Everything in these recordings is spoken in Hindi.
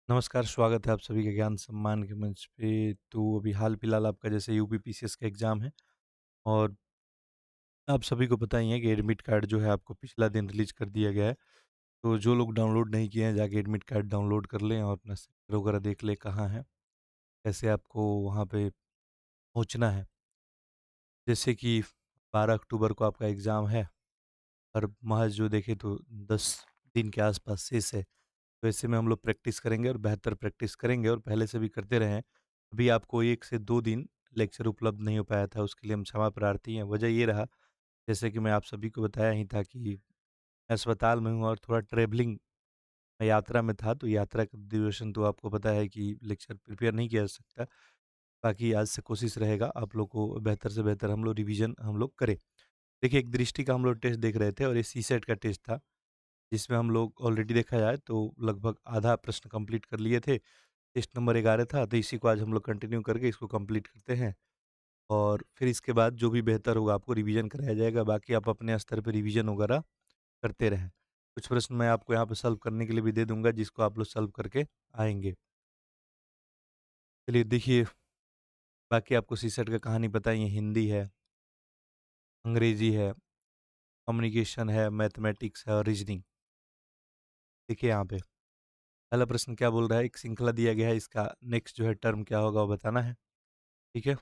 नमस्कार, स्वागत है आप सभी का ज्ञान सम्मान के मंच पे। तो अभी हाल-फिलहाल आपका जैसे यूपी पीसीएस का एग्ज़ाम है और आप सभी को पता ही है कि एडमिट कार्ड जो है आपको पिछला दिन रिलीज़ कर दिया गया है। तो जो लोग डाउनलोड नहीं किए हैं जाके एडमिट कार्ड डाउनलोड कर लें और अपना सेंटर वगैरह देख लें कहाँ है, कैसे आपको वहाँ पे पहुँचना है। जैसे कि 12 अक्टूबर को आपका एग्ज़ाम है और महज़ जो देखें तो 10 दिन के आस-पास शेष है। तो ऐसे में हम लोग प्रैक्टिस करेंगे और बेहतर प्रैक्टिस करेंगे और पहले से भी करते रहे हैं। अभी आपको 1 से 2 दिन लेक्चर उपलब्ध नहीं हो पाया था, उसके लिए हम क्षमा प्रार्थी हैं। वजह ये रहा, जैसे कि मैं आप सभी को बताया ही था कि मैं अस्पताल में हूँ और थोड़ा ट्रैवलिंग यात्रा में था, तो यात्रा का ड्यूरेशन तो आपको पता है कि लेक्चर प्रिपेयर नहीं किया जा सकता। बाकी आज से कोशिश रहेगा आप लोग को बेहतर से बेहतर हम लोग रिवीजन हम लोग करें। देखिए, एक दृष्टि का हम लोग टेस्ट देख रहे थे और ये सीसेट का टेस्ट था, जिसमें हम लोग ऑलरेडी देखा जाए तो लगभग आधा प्रश्न कंप्लीट कर लिए थे। टेस्ट नंबर 11 था, तो इसी को आज हम लोग कंटिन्यू करके इसको कंप्लीट करते हैं और फिर इसके बाद जो भी बेहतर होगा आपको रिवीजन कराया जाएगा। बाकी आप अपने स्तर पे रिवीजन वगैरह करते रहें। कुछ प्रश्न मैं आपको यहाँ पे सॉल्व करने के लिए भी दे दूँगा, जिसको आप लोग सॉल्व करके आएँगे। चलिए देखिए, बाकी आपको सीसेट का कहानी पता ही है, हिंदी है, अंग्रेजी है, कम्युनिकेशन है, मैथमेटिक्स है और रीजनिंग। देखिए यहाँ पे, पहला प्रश्न क्या बोल रहा है, एक श्रृंखला दिया गया है, इसका नेक्स्ट जो है टर्म क्या होगा वो बताना है, ठीक है?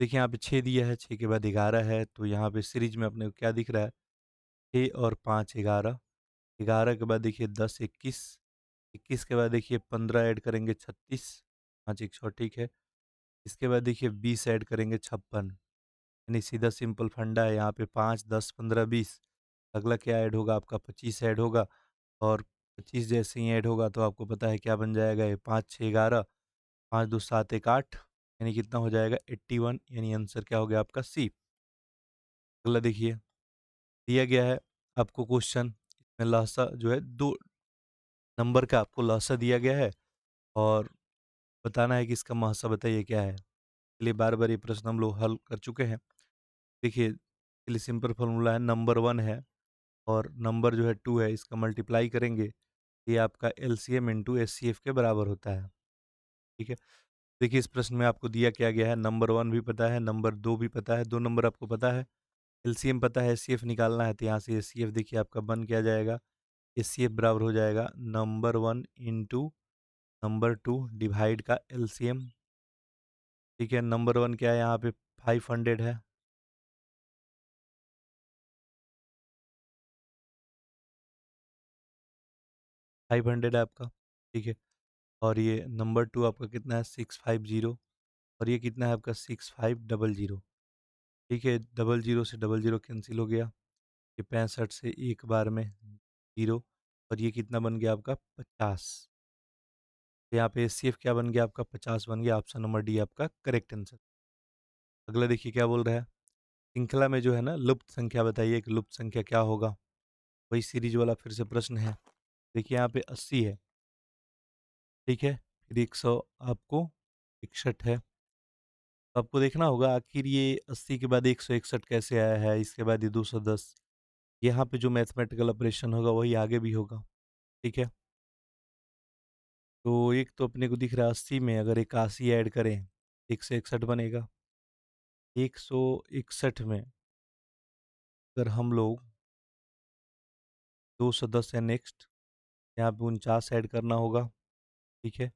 देखिए यहाँ पे 6 दिया है, 6 के बाद 11 है, तो यहाँ पे सीरीज में अपने को क्या दिख रहा है, 6 और 5 11, 11 के बाद देखिए 10 21, 21 के बाद देखिए 15 ऐड करेंगे 36, 5 एक 100 ठीक है। इसके बाद देखिए 20 ऐड करेंगे 56, यानी सीधा सिंपल फंडा है यहाँ पे 5, 10, 15, 20। अगला क्या ऐड होगा आपका 25 ऐड होगा और 25 जैसे ही ऐड होगा तो आपको पता है क्या बन जाएगा ये 5 6 11, 5 2 7 1 8, यानी कितना हो जाएगा 81, यानी आंसर क्या हो गया आपका सी। अगला देखिए, दिया गया है आपको क्वेश्चन, इसमें लहसा जो है 2 नंबर का आपको लहसा दिया गया है और बताना है कि इसका महसा बताइए क्या है। चलिए बार-बार ये प्रश्न हम लोग हल कर चुके हैं। देखिए, चलिए सिंपल फ़ॉर्मूला है, नंबर 1 है और नंबर जो है 2 है, इसका मल्टीप्लाई करेंगे, ये आपका एलसीएम इंटू एचसीएफ के बराबर होता है, ठीक है? देखिए इस प्रश्न में आपको दिया क्या गया है, नंबर 1 भी पता है, नंबर 2 भी पता है, 2 नंबर आपको पता है, एलसीएम पता है, एचसीएफ निकालना है, तो यहाँ से एचसीएफ देखिए आपका बन क्या जाएगा, एचसीएफ बराबर हो जाएगा नंबर 1 इंटू नंबर 2 डिवाइड का एलसीएम, ठीक है? नंबर 1 क्या है यहाँ पे 500 है, 500 है आपका, ठीक है? और ये नंबर 2 आपका कितना है 650 और ये कितना है आपका 6500, ठीक है? डबल ज़ीरो से डबल ज़ीरो कैंसल हो गया, ये 65 से एक बार में 0 और ये कितना बन गया आपका 50। यहाँ पे एचसीएफ क्या बन गया आपका 50 बन गया, ऑप्शन नंबर डी आपका करेक्ट आंसर। अगला देखिए क्या बोल रहा है, श्रृंखला में जो है ना लुप्त संख्या बताइए, एक लुप्त संख्या क्या होगा? वही सीरीज वाला फिर से प्रश्न है। देखिए यहाँ पे 80 है, ठीक है? फिर 100 आपको 61 है। तो आपको देखना होगा आखिर ये 80 के बाद 161 कैसे आया है, इसके बाद ये 210। यहाँ पे जो मैथमेटिकल ऑपरेशन होगा वही आगे भी होगा, ठीक है? तो एक तो अपने को दिख रहा है 80 में अगर 81 ऐड करें, 161 बनेगा। 161 में अगर हम लोग 210 है नेक्स्ट, यहाँ पे 49 ऐड करना होगा, ठीक है?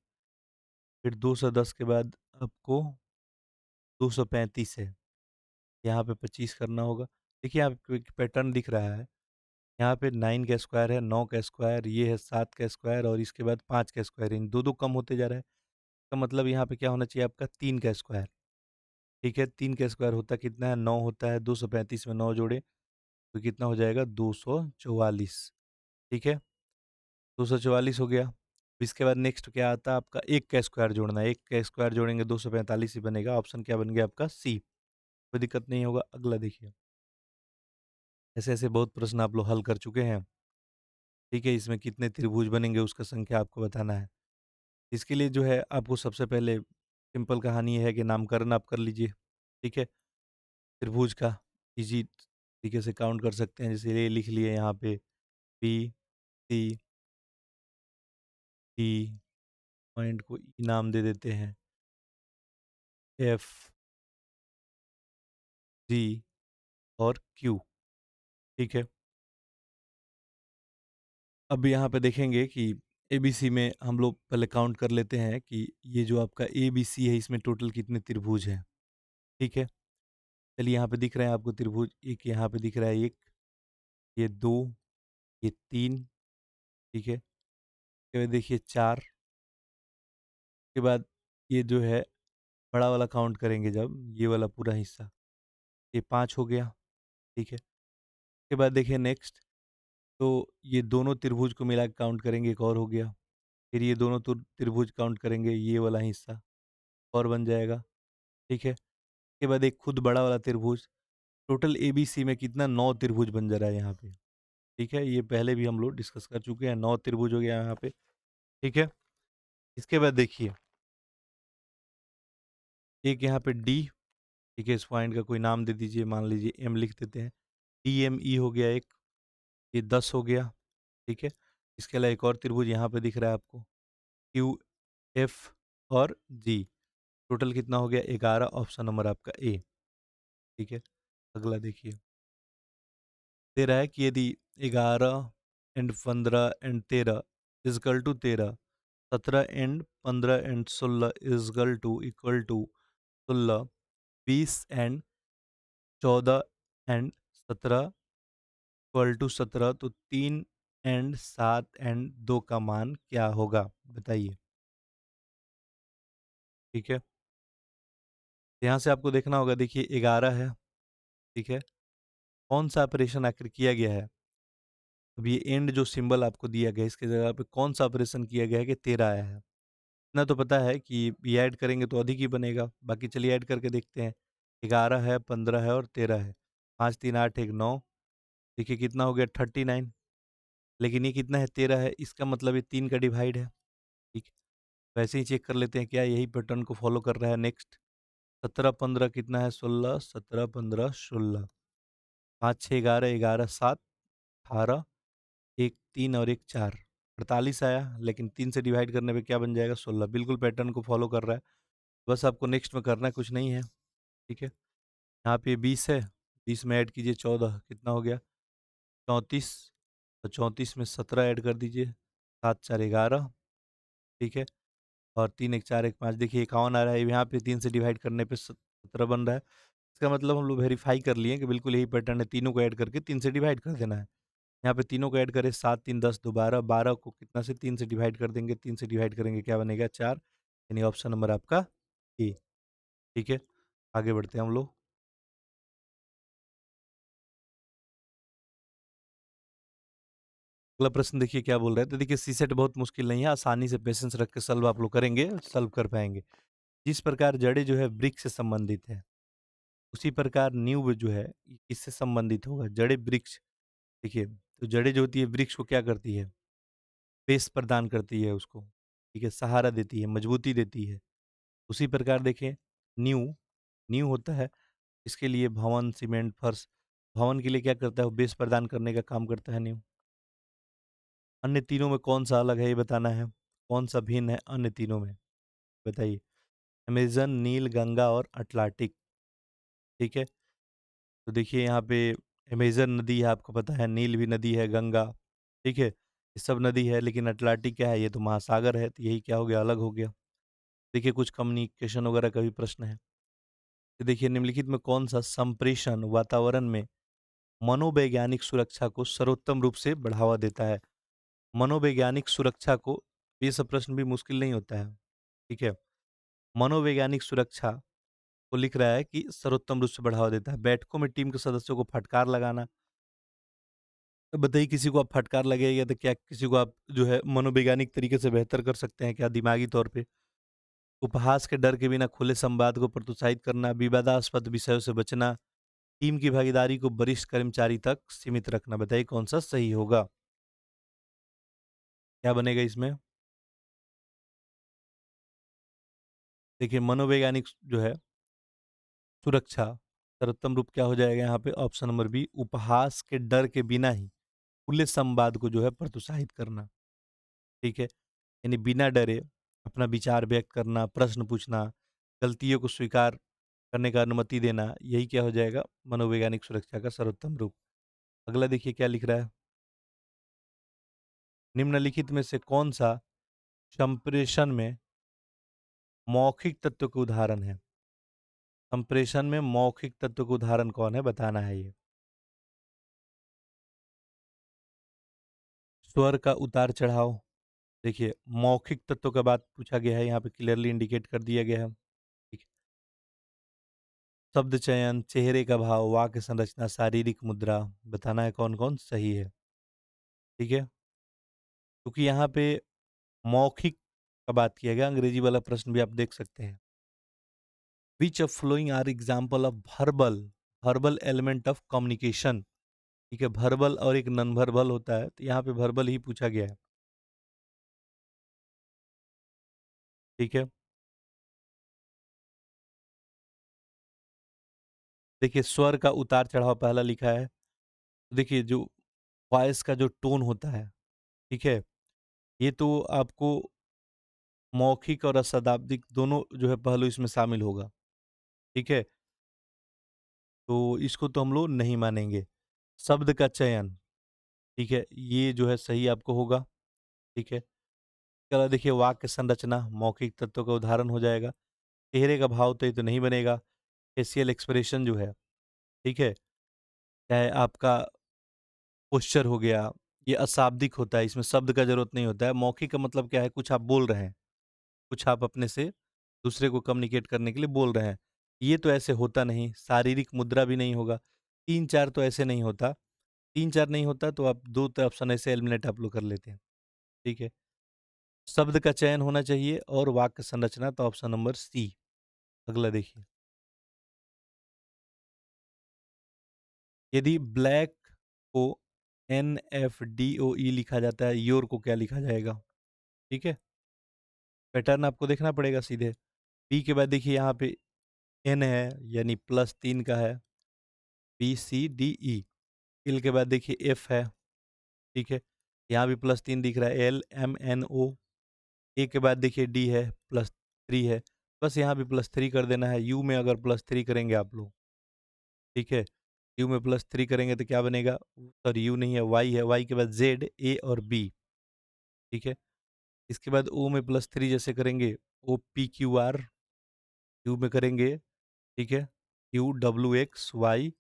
फिर 210 के बाद आपको 235 है, यहाँ पे 25 करना होगा। देखिए आपको एक पैटर्न दिख रहा है, यहाँ पे 9 का स्क्वायर है, 9 का स्क्वायर, ये है 7 का स्क्वायर और इसके बाद 5 का स्क्वायर, इन 2-2 कम होते जा रहा है। इसका मतलब यहाँ पे क्या होना चाहिए आपका 3 का स्क्वायर, ठीक है? 3 का स्क्वायर होता कितना है 9 होता है, 235 में 9 जोड़े तो कितना हो जाएगा 244, ठीक है? 244 हो गया। इसके बाद नेक्स्ट क्या आता है आपका 1 का स्क्वायर जोड़ना है, 1 का स्क्वायर जोड़ेंगे 245 ही बनेगा, ऑप्शन क्या बन गया आपका सी। कोई दिक्कत नहीं होगा। अगला देखिए, ऐसे-ऐसे बहुत प्रश्न आप लोग हल कर चुके हैं, ठीक है? इसमें कितने त्रिभुज बनेंगे उसका संख्या आपको बताना है। इसके लिए जो है आपको सबसे पहले सिंपल कहानी ये है कि नामकरण आप कर लीजिए, ठीक है? त्रिभुज का इजी तरीके से काउंट कर सकते हैं, जैसे ये लिख लिए यहाँ पे बी, सी, डी, पॉइंट को ई नाम दे देते हैं, एफ, जी और क्यू। ठीक है। अब यहाँ पे देखेंगे कि एबीसी में हम लोग पहले काउंट कर लेते हैं कि ये जो आपका एबीसी है इसमें टोटल कितने त्रिभुज हैं। ठीक है। चलिए यहाँ पे दिख रहे हैं आपको त्रिभुज, एक यहाँ पे दिख रहा है, एक, ये दो, ये तीन। ठीक है। फिर देखिए चार के बाद ये जो है बड़ा वाला काउंट करेंगे जब, ये वाला पूरा हिस्सा, ये पाँच हो गया। ठीक है। उसके बाद देखिए नेक्स्ट, तो ये दोनों त्रिभुज को मिला के काउंट करेंगे, एक और हो गया। फिर ये दोनों त्रिभुज काउंट करेंगे, ये वाला हिस्सा और बन जाएगा। ठीक है। उसके बाद एक खुद बड़ा वाला त्रिभुज, टोटल एबीसी में कितना, 9 त्रिभुज बन जा रहा है यहाँ पे। ठीक है। ये पहले भी हम लोग डिस्कस कर चुके हैं, 9 त्रिभुज हो गया यहाँ पे। ठीक है। इसके बाद देखिए एक यहाँ पे डी। ठीक है। इस पॉइंट का कोई नाम दे दीजिए, मान लीजिए एम लिख देते हैं। डी एम ई हो गया एक, ये 10 हो गया। ठीक है। इसके अलावा एक और त्रिभुज यहाँ पे दिख रहा है आपको, क्यू एफ और जी। टोटल कितना हो गया, 11। ऑप्शन नंबर आपका ए। ठीक है। अगला देखिए, दे रहा है कि यदि 11 and 15 and 13 equal to 13, 17 and 15 and 16 equal to 20 and 14 and 17 equal to 17, तो 3 एंड 7 एंड 2 का मान क्या होगा, बताइए। ठीक है। यहाँ से आपको देखना होगा, देखिए 11 है। ठीक है। कौन सा ऑपरेशन आखिर किया गया है। अब ये एंड जो सिंबल आपको दिया गया है, इसके जगह पे कौन सा ऑपरेशन किया गया है कि 13 आया है। इतना तो पता है कि ये ऐड करेंगे तो अधिक ही बनेगा, बाकी चलिए ऐड करके देखते हैं। 11 है, 15 है और 13 है, 5 3 8 1 9। देखिए कितना हो गया, 39। लेकिन ये कितना है, 13 है, इसका मतलब ये 3 का डिवाइड है। ठीक है। वैसे ही चेक कर लेते हैं क्या यही पैटर्न को फॉलो कर रहा है। नेक्स्ट 17 15 कितना है, 16, 17 15 16, 5 6 11 11 7 18, एक 3 और एक 4, 48 आया। लेकिन 3 से डिवाइड करने पे क्या बन जाएगा, 16। बिल्कुल पैटर्न को फॉलो कर रहा है। बस आपको नेक्स्ट में करना है, कुछ नहीं है। ठीक है। यहाँ पे 20 है, 20 में ऐड कीजिए 14, कितना हो गया, 34। और 34 में 17 ऐड कर दीजिए, 7 4 11। ठीक है। और 3 1 4 1 5, देखिए 51 आ रहा है। यहाँ पे 3 से डिवाइड करने पे 17 बन रहा है। इसका मतलब हम लोग वेरीफाई कर लिए कि बिल्कुल यही पैटर्न है, तीनों को ऐड करके 3 से डिवाइड कर देना है। यहाँ पे तीनों को ऐड करें, 7 3 10 2 12, 12 को कितना से 3 से डिवाइड कर देंगे, 3 से डिवाइड करेंगे क्या बनेगा, 4। यानी ऑप्शन नंबर आपका ए। ठीक है। आगे बढ़ते हैं हम लोग। अगला प्रश्न देखिए क्या बोल रहा है। तो देखिए सीसेट बहुत मुश्किल नहीं है, आसानी से पेशेंस रख के सॉल्व आप लोग करेंगे, सॉल्व कर पाएंगे। जिस प्रकार जड़ें जो है वृक्ष से संबंधित है, उसी प्रकार नींव जो है ये किससे संबंधित होगा, जड़ें वृक्ष। देखिए तो जड़ें जो होती है वृक्ष को क्या करती है, बेस प्रदान करती है उसको। ठीक है। सहारा देती है, मजबूती देती है। उसी प्रकार देखें नींव, नींव होता है इसके लिए भवन, सीमेंट, फर्श। भवन के लिए क्या करता है, वो बेस प्रदान करने का काम करता है नींव। अन्य तीनों में कौन सा अलग है ये बताना है, कौन सा भिन्न है अन्य तीनों में, बताइए। अमेज़न, नील, गंगा और अटलांटिक। ठीक है। तो देखिए यहाँ पे अमेज़न नदी है, आपको पता है, नील भी नदी है, गंगा। ठीक है। ये सब नदी है, लेकिन अटलांटिक क्या है, ये तो महासागर है, तो यही क्या हो गया, अलग हो गया। देखिए कुछ कम्युनिकेशन वगैरह का भी प्रश्न है। तो देखिए निम्नलिखित में कौन सा संप्रेषण वातावरण में मनोवैज्ञानिक सुरक्षा को सर्वोत्तम रूप से बढ़ावा देता है। मनोवैज्ञानिक सुरक्षा को, ये सब प्रश्न भी मुश्किल नहीं होता है। ठीक है। मनोवैज्ञानिक सुरक्षा को लिख रहा है कि सर्वोत्तम रूप से बढ़ावा देता है। बैठकों में टीम के सदस्यों को फटकार लगाना। तो बताइए किसी को आप फटकार लगेगा तो क्या किसी को आप जो है मनोवैज्ञानिक तरीके से बेहतर कर सकते हैं क्या, दिमागी तौर पे। उपहास के डर के बिना खुले संवाद को प्रोत्साहित करना, विवादास्पद विषयों से बचना, टीम की भागीदारी को वरिष्ठ कर्मचारी तक सीमित रखना। बताइए कौन सा सही होगा, क्या बनेगा इसमें। देखिए मनोवैज्ञानिक जो है सुरक्षा, सर्वोत्तम रूप क्या हो जाएगा यहाँ पे, ऑप्शन नंबर बी, उपहास के डर के बिना ही खुले संवाद को जो है प्रोत्साहित करना। ठीक है। यानी बिना डरे अपना विचार व्यक्त करना, प्रश्न पूछना, गलतियों को स्वीकार करने का अनुमति देना, यही क्या हो जाएगा मनोवैज्ञानिक सुरक्षा का सर्वोत्तम रूप। अगला देखिए क्या लिख रहा है, निम्नलिखित में से कौन-सा संप्रेषण में मौखिक तत्व के उदाहरण है? संप्रेषण में मौखिक तत्व का उदाहरण कौन है? बताना है ये। स्वर का उतार-चढ़ाव, देखिए मौखिक तत्व का बात पूछा गया है, यहाँ पे क्लियरली इंडिकेट कर दिया गया है। ठीक है। शब्द चयन, चेहरे का भाव, वाक्य संरचना, शारीरिक मुद्रा, बताना है कौन-कौन सही है। ठीक है? क्योंकि यहाँ पे मौखिक का बात किया गया, अंग्रेजी वाला प्रश्न भी आप देख सकते हैं। Which of following are example of verbal element of communication. ठीक है, वर्बल और एक नॉन वर्बल होता है, तो यहाँ पे वर्बल ही पूछा गया है। ठीक है? देखिए स्वर का उतार-चढ़ाव पहला लिखा है। देखिए जो वॉइस का जो टोन होता है, ठीक है? ये तो आपको मौखिक और अशाब्दिक दोनों जो है पहलू इसमें शामिल होगा, ठीक है? तो इसको तो हम लोग नहीं मानेंगे। शब्द का चयन, ठीक है? ये जो है सही आपको होगा, ठीक है? इसके अलावा देखिए वाक्य संरचना मौखिक तत्व का उदाहरण हो जाएगा। चेहरे का भाव तो ये तो नहीं बनेगा। फेशियल एक्सप्रेशन जो है, ठीक है? चाहे आपका पोस्चर हो गया, ये अशाब्दिक होता है, इसमें शब्द का ज़रूरत नहीं होता है। मौखिक का मतलब क्या है, कुछ आप बोल रहे हैं, कुछ आप अपने से दूसरे को कम्युनिकेट करने के लिए बोल रहे हैं। ये तो ऐसे होता नहीं, शारीरिक मुद्रा भी नहीं होगा। 3-4 तो ऐसे नहीं होता। 3-4 नहीं होता तो आप 2 तो ऑप्शन ऐसे एलिमिनेट आप लोग कर लेते हैं, ठीक है? शब्द का चयन होना चाहिए और वाक्य संरचना तो ऑप्शन नंबर सी। अगला देखिए, यदि ब्लैक को NFDOE लिखा जाता है, योर को क्या लिखा जाएगा? ठीक है? पैटर्न आपको देखना पड़ेगा सीधे। बी के बाद देखिए यहाँ पे एन है, यानी +3 का है, BCDE। एल के बाद देखिए एफ है, ठीक है? यहाँ भी +3 दिख रहा है, LMNO। ए के बाद देखिए डी है, +3 है। बस यहाँ भी +3 कर देना है। यू में अगर +3 करेंगे आप लोग, ठीक है? यू में +3 करेंगे तो क्या बनेगा? सॉरी यू नहीं है, वाई है, वाई के बाद ज़ेड, ए और बी, ठीक है? इसके बाद ओ में +3 जैसे करेंगे, OPQR, यू में करेंगे, ठीक है? QWXY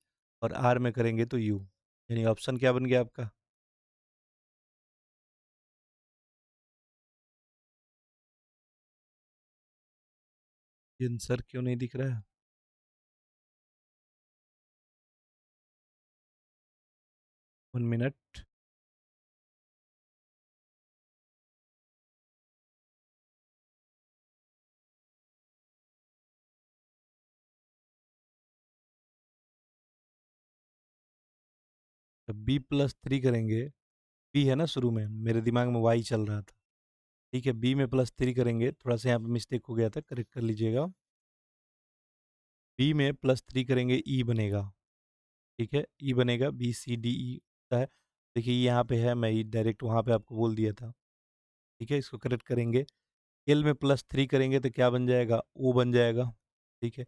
और आर में करेंगे तो यू। यानी ऑप्शन क्या बन गया आपका? ये आंसर क्यों नहीं दिख रहा है? 1 मिनट। जब B+3 करेंगे, बी है ना शुरू में, मेरे दिमाग में वाई चल रहा था। ठीक है, बी में +3 करेंगे, थोड़ा-सा यहाँ पे मिस्टेक हो गया था, करेक्ट कर लीजिएगा। बी में +3 करेंगे, ई बनेगा, ठीक है? ई बनेगा, BCDE होता है। देखिए यहाँ पे है, मैं ई डायरेक्ट वहाँ पे आपको बोल दिया था, ठीक है? इसको करेक्ट करेंगे। एल में +3 करेंगे तो क्या बन जाएगा? ओ बन जाएगा, ठीक है?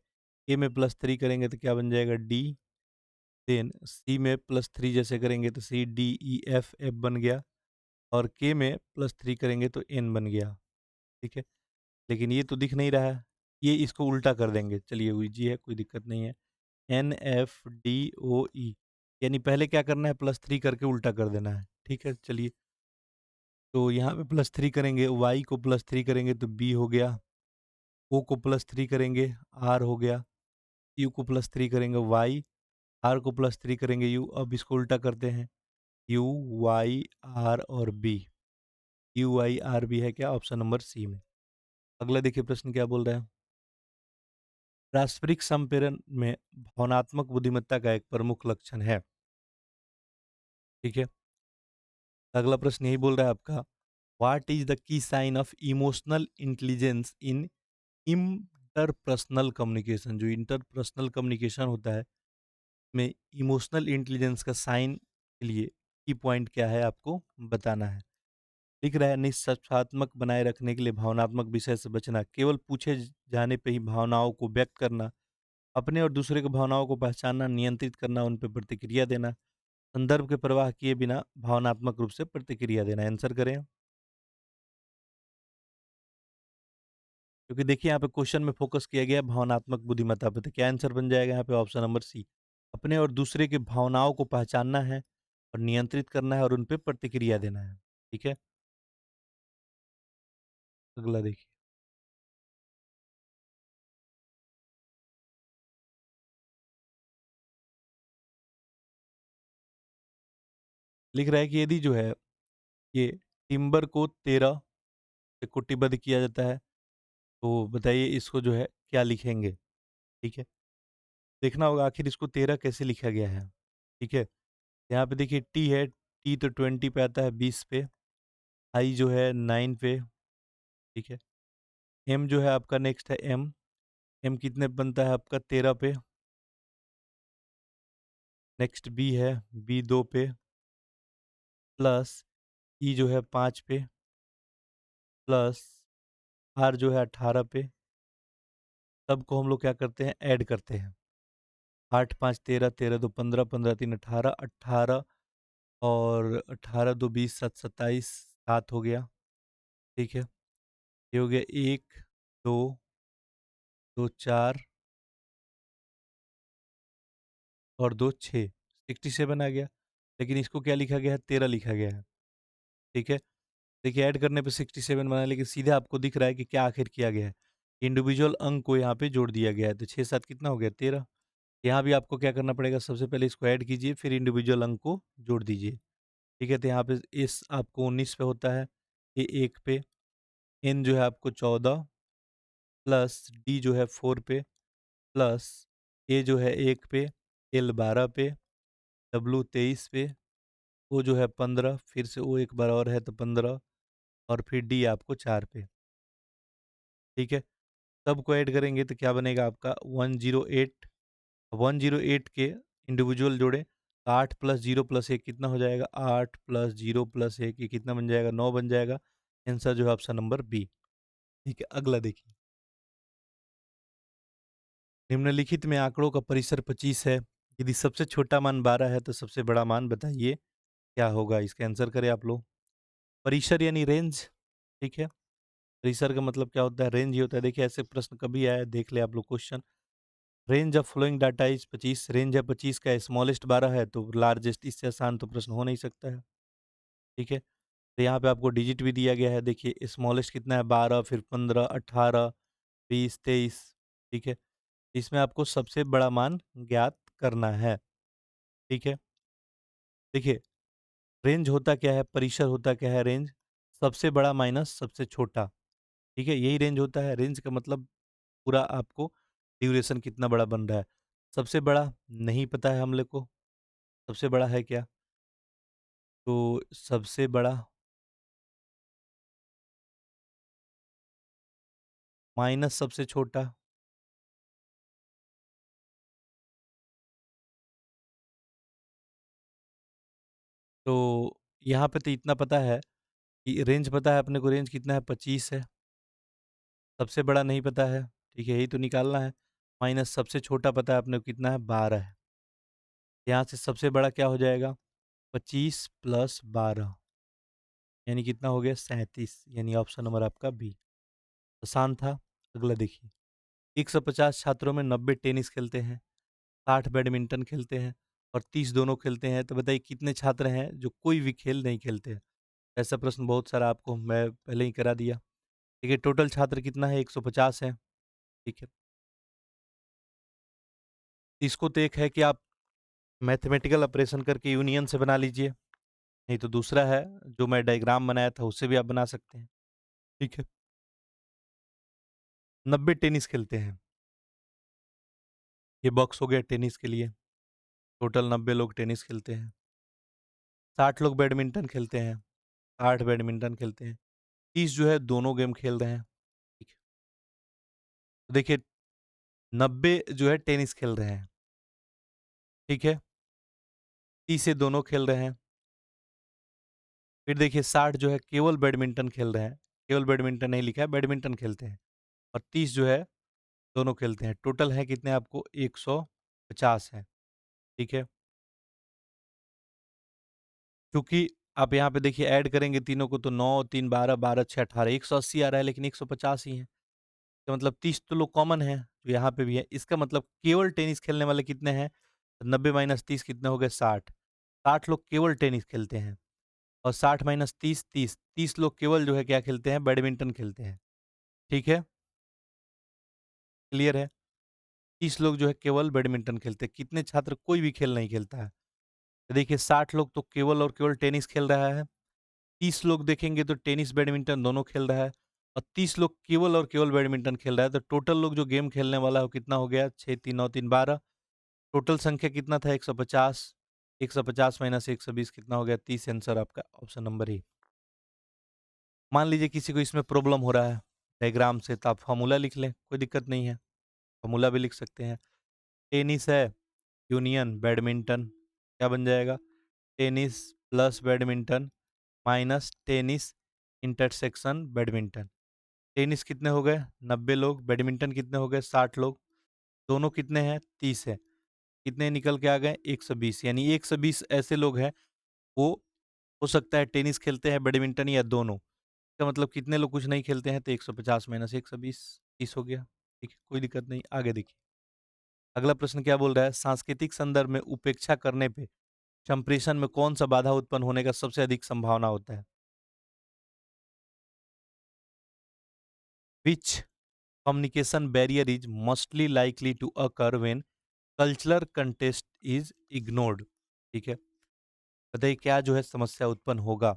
ए में +3 करेंगे तो क्या बन जाएगा? डी। देन सी में +3 जैसे करेंगे तो सी, डी, ई, एफ, एफ बन गया और के में +3 करेंगे तो एन बन गया, ठीक है? लेकिन ये तो दिख नहीं रहा है, ये इसको उल्टा कर देंगे। चलिए ईज़ी है, कोई दिक्कत नहीं है। NFDOE, यानी पहले क्या करना है, +3 करके उल्टा कर देना है, ठीक है? चलिए, तो यहाँ पे +3 करेंगे, Y को +3 करेंगे तो B हो गया, O को +3 करेंगे, R हो गया, U को +3 करेंगे Y, R को +3 करेंगे U। अब इसको उल्टा करते हैं, U, Y, R और B। UIRB है क्या? ऑप्शन नंबर सी में। अगला देखिए प्रश्न क्या बोल रहा है? पारस्परिक संप्रेरण में भावनात्मक बुद्धिमत्ता का एक प्रमुख लक्षण है, ठीक है? अगला प्रश्न यही बोल रहा है आपका, what is the key sign of emotional intelligence in interpersonal communication? जो इंटरपर्सनल कम्युनिकेशन होता है, में इमोशनल इंटेलिजेंस का साइन के लिए की पॉइंट क्या है आपको बताना है। लिख रहा है निष्पक्षात्मक बनाए रखने के लिए भावनात्मक विषय से बचना, केवल पूछे जाने पे ही भावनाओं को व्यक्त करना, अपने और दूसरे की भावनाओं को पहचानना, नियंत्रित करना, उन पे प्रतिक्रिया देना, संदर्भ के प्रवाह किए बिना भावनात्मक रूप से प्रतिक्रिया देना। आंसर करें, क्योंकि देखिए यहाँ पे क्वेश्चन में फोकस किया गया है भावनात्मक बुद्धिमत्ता पे, तो क्या आंसर बन जाएगा यहाँ पे? ऑप्शन नंबर सी, अपने और दूसरे की भावनाओं को पहचानना है और नियंत्रित करना है और उन पे प्रतिक्रिया देना है। ठीक है, अगला देखिए। लिख रहा है कि यदि जो है ये टिम्बर को 13 से कुटिबद्ध किया जाता है, तो बताइए इसको जो है क्या लिखेंगे? ठीक है, देखना होगा आखिर इसको 13 कैसे लिखा गया है। ठीक है, यहाँ पे देखिए टी है, टी तो 20 पे आता है, 20 पे, आई जो है 9 पे। ठीक है, एम जो है आपका नेक्स्ट है एम, एम कितने पे बनता है आपका? 13 पे। नेक्स्ट बी है, बी 2 पे, प्लस ई जो है 5 पे, प्लस आर जो है 18 पे। सबको हम लोग क्या करते हैं? ऐड करते हैं। 8 5 13, 13 2 15, 15 3 18, 18 और 18 2 20, 7 27, 7 हो गया। ठीक है, ये हो गया 1 2 2 4 और 2 6, 67 आ गया। लेकिन इसको क्या लिखा गया है? 13 लिखा गया है। ठीक है, देखिए ऐड करने पे 67 बना, लेकिन सीधे आपको दिख रहा है कि क्या आखिर किया गया है? इंडिविजुअल अंक को यहाँ पे जोड़ दिया गया है, तो 6 7 कितना हो गया? 13। यहाँ भी आपको क्या करना पड़ेगा? सबसे पहले इसको ऐड कीजिए, फिर इंडिविजुअल अंक को जोड़ दीजिए। ठीक है, तो यहाँ पे एस आपको 19 पे होता है, ए 1 पे, एन जो है आपको 14, प्लस डी जो है 4 पे, प्लस ए जो है 1 पे, एल 12 पे, डब्ल्यू 23 पे, ओ जो है 15, फिर से ओ एक बार और है तो 15, और फिर डी आपको 4 पे। ठीक है, सबको ऐड करेंगे तो क्या बनेगा आपका? 108। 108 के इंडिविजुअल जोड़े, 8 प्लस 0 प्लस 1 कितना हो जाएगा? 8 प्लस 0 प्लस 1, ये कितना बन जाएगा? 9 बन जाएगा। आंसर जो है ऑप्शन नंबर बी। ठीक है, अगला देखिए। निम्नलिखित में आंकड़ों का परिसर 25 है। यदि सबसे छोटा मान 12 है तो सबसे बड़ा मान बताइए क्या होगा? इसका आंसर करें आप लोग। परिसर यानी रेंज। ठीक है, परिसर का मतलब क्या होता है? रेंज ही होता है। देखिए ऐसे प्रश्न कभी आया है, देख ले आप लोग question. Range of following data is 25, range है 25 का, स्मॉलेस्ट 12 है तो लार्जेस्ट, इससे आसान तो प्रश्न हो नहीं सकता है। ठीक है, तो यहाँ पे आपको डिजिट भी दिया गया है। देखिए स्मॉलेस्ट कितना है? 12, फिर 15, 18, 20, 23। ठीक है, इसमें आपको सबसे बड़ा मान ज्ञात करना है। ठीक है, देखिए रेंज होता क्या है? परिसर होता क्या है? रेंज सबसे बड़ा माइनस सबसे छोटा। ठीक है, यही रेंज होता है। रेंज का मतलब पूरा आपको ड्यूरेशन कितना बड़ा बन रहा है। सबसे बड़ा नहीं पता है हम लोग को, सबसे बड़ा है क्या? तो सबसे बड़ा माइनस सबसे छोटा। तो यहाँ पे तो इतना पता है कि रेंज पता है अपने को, रेंज कितना है? 25 है। सबसे बड़ा नहीं पता है, ठीक है, यही तो निकालना है। माइनस सबसे छोटा पता है अपने को कितना है? 12 है। यहाँ से सबसे बड़ा क्या हो जाएगा? 25 प्लस 12 यानी कितना हो गया? 37, यानी ऑप्शन नंबर आपका बी। आसान था। अगला देखिए। 150 छात्रों में 90 टेनिस खेलते हैं, 60 बैडमिंटन खेलते हैं और 30 दोनों खेलते हैं, तो बताइए कितने छात्र हैं जो कोई भी खेल नहीं खेलते हैं? ऐसा प्रश्न बहुत सारा आपको मैं पहले ही करा दिया। ठीक है, टोटल छात्र कितना है? 150 है। ठीक है, इसको तो एक है कि आप मैथमेटिकल ऑपरेशन करके यूनियन से बना लीजिए, नहीं तो दूसरा है जो मैं डायग्राम बनाया था उससे भी आप बना सकते हैं। ठीक है, 90 टेनिस खेलते हैं, ये बॉक्स हो गया टेनिस के लिए। टोटल 90 लोग टेनिस खेलते हैं। 60 लोग बैडमिंटन खेलते हैं, 60 बैडमिंटन खेलते हैं। 30 जो है दोनों गेम खेल रहे हैं। ठीक है, तो देखिए 90 जो है टेनिस खेल रहे हैं। ठीक है, 30 से दोनों खेल रहे हैं, फिर देखिए 60 जो है केवल बैडमिंटन खेल रहे हैं, केवल बैडमिंटन नहीं लिखा है, बैडमिंटन खेलते हैं। और 30 जो है दोनों खेलते हैं। टोटल है कितने आपको 150 है, ठीक है? क्योंकि आप यहाँ पे देखिए ऐड करेंगे तीनों को तो 9, 3, 12, 12, 6, 18, 180 आ रहा है लेकिन 150 ही है। तो मतलब 30 तो लोग कॉमन है, जो यहाँ पे भी है। इसका मतलब केवल टेनिस खेलने वाले कितने हैं? 90 माइनस 30 कितने हो गए? 60। 60 लोग केवल टेनिस खेलते हैं और 60 माइनस 30, 30। 30 लोग केवल जो है क्या खेलते हैं? बैडमिंटन खेलते हैं, ठीक है? क्लियर है? 30 लोग जो है केवल बैडमिंटन खेलते हैं। कितने छात्र कोई भी खेल नहीं खेलता है? तो देखिए 60 लोग तो केवल और केवल टेनिस खेल रहा है। 30 लोग देखेंगे तो टेनिस बैडमिंटन दोनों खेल रहा है और 30 लोग केवल और केवल बैडमिंटन खेल रहा है। तो टोटल लोग जो गेम खेलने वाला है वो कितना हो गया? 6, 3, 9, 3, 12। टोटल संख्या कितना था? 150। 150 माइनस 120 कितना हो गया? 30। आंसर आपका ऑप्शन नंबर ए। मान लीजिए किसी को इसमें प्रॉब्लम हो रहा है डायग्राम से, तो आप फॉर्मूला लिख लें, कोई दिक्कत नहीं है। फॉर्मूला भी लिख सकते हैं। टेनिस है यूनियन बैडमिंटन, क्या बन जाएगा? Tennis plus badminton minus tennis intersection badminton. Tennis कितने हो गए? 90 लोग। बैडमिंटन कितने हो गए? 60 लोग। दोनों कितने हैं? 30 है। कितने निकल के आ गए? 120। यानी 120 ऐसे लोग हैं, वो हो सकता है टेनिस खेलते हैं, बैडमिंटन या दोनों। इसका मतलब कितने लोग कुछ नहीं खेलते हैं? तो 150 माइनस 120, 30 हो गया। ठीक है, कोई दिक्कत नहीं। आगे देखिए अगला प्रश्न क्या बोल रहा है? सांस्कृतिक संदर्भ में उपेक्षा करने पे संप्रेषण में कौन सा बाधा उत्पन्न होने का सबसे अधिक संभावना होता है? Which communication barrier is mostly likely to occur when cultural context is ignored. ठीक है, बताइए क्या जो है समस्या उत्पन्न होगा?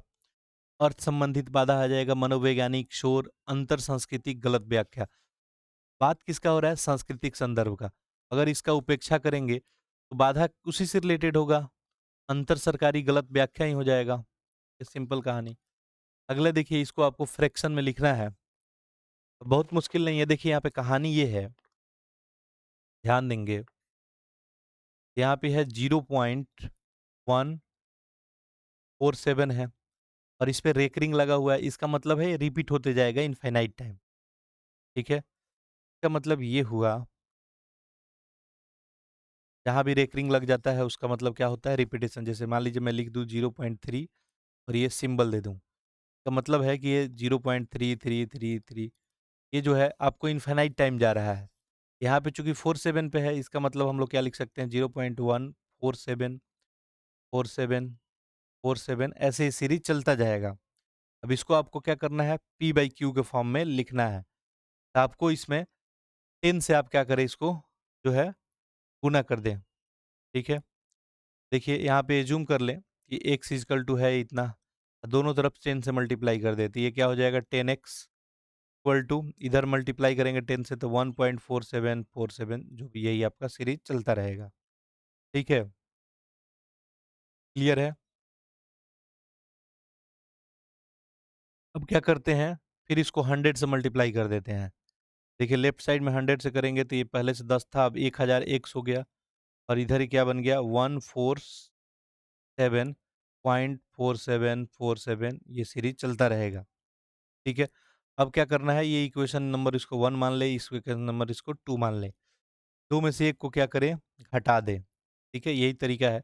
अर्थ संबंधित बाधा आ जाएगा, मनोवैज्ञानिक शोर, अंतर सांस्कृतिक गलत व्याख्या। बात किसका हो रहा है? सांस्कृतिक संदर्भ का। अगर इसका उपेक्षा करेंगे तो बाधा उसी से रिलेटेड होगा, अंतर सरकारी गलत व्याख्या ही हो जाएगा। ये सिंपल कहानी। अगले देखिए, इसको आपको फ्रैक्शन में लिखना है, बहुत मुश्किल नहीं है। देखिए यहाँ पे कहानी ये है, ध्यान देंगे। यहाँ पे है 0.147 है और इस पे रेकरिंग लगा हुआ है। इसका मतलब है रिपीट होते जाएगा इनफाइनाइट टाइम। ठीक है, इसका मतलब ये हुआ, जहाँ भी रेकरिंग लग जाता है उसका मतलब क्या होता है? रिपीटेशन। जैसे मान लीजिए मैं लिख दूँ 0.3 और ये सिंबल दे दूँ, का मतलब है कि ये 0.3333, ये जो है आपको इनफाइनाइट टाइम जा रहा है। यहाँ पे चूंकि 47 पे है, इसका मतलब हम लोग क्या लिख सकते हैं? 0.147 47 47, ऐसे ही सीरीज चलता जाएगा। अब इसको आपको क्या करना है? पी बाई क्यू के फॉर्म में लिखना है। तो आपको इसमें 10 से आप क्या करें? इसको जो है गुना कर दें। ठीक है, देखिए यहाँ पे जूम कर लें कि एक्स इजकल टू है इतना, दोनों तरफ 10 से मल्टीप्लाई कर देते, ये क्या हो जाएगा? 10x इक्वल टू, इधर मल्टीप्लाई करेंगे 10 से तो 1.4747, जो भी यही आपका सीरीज चलता रहेगा। ठीक है, क्लियर है? अब क्या करते हैं? फिर इसको 100 से मल्टीप्लाई कर देते हैं। देखिए लेफ्ट साइड में 100 से करेंगे तो ये पहले से 10 था, अब 1000 हो गया और इधर ही क्या बन गया? 147.4747, ये सीरीज चलता रहेगा। ठीक है, अब क्या करना है? ये इक्वेशन नंबर इसको 1 मान ले, इस इक्वेशन नंबर इसको 2 मान ले। 2 में से 1 को क्या करें? हटा दें। ठीक है, यही तरीका है।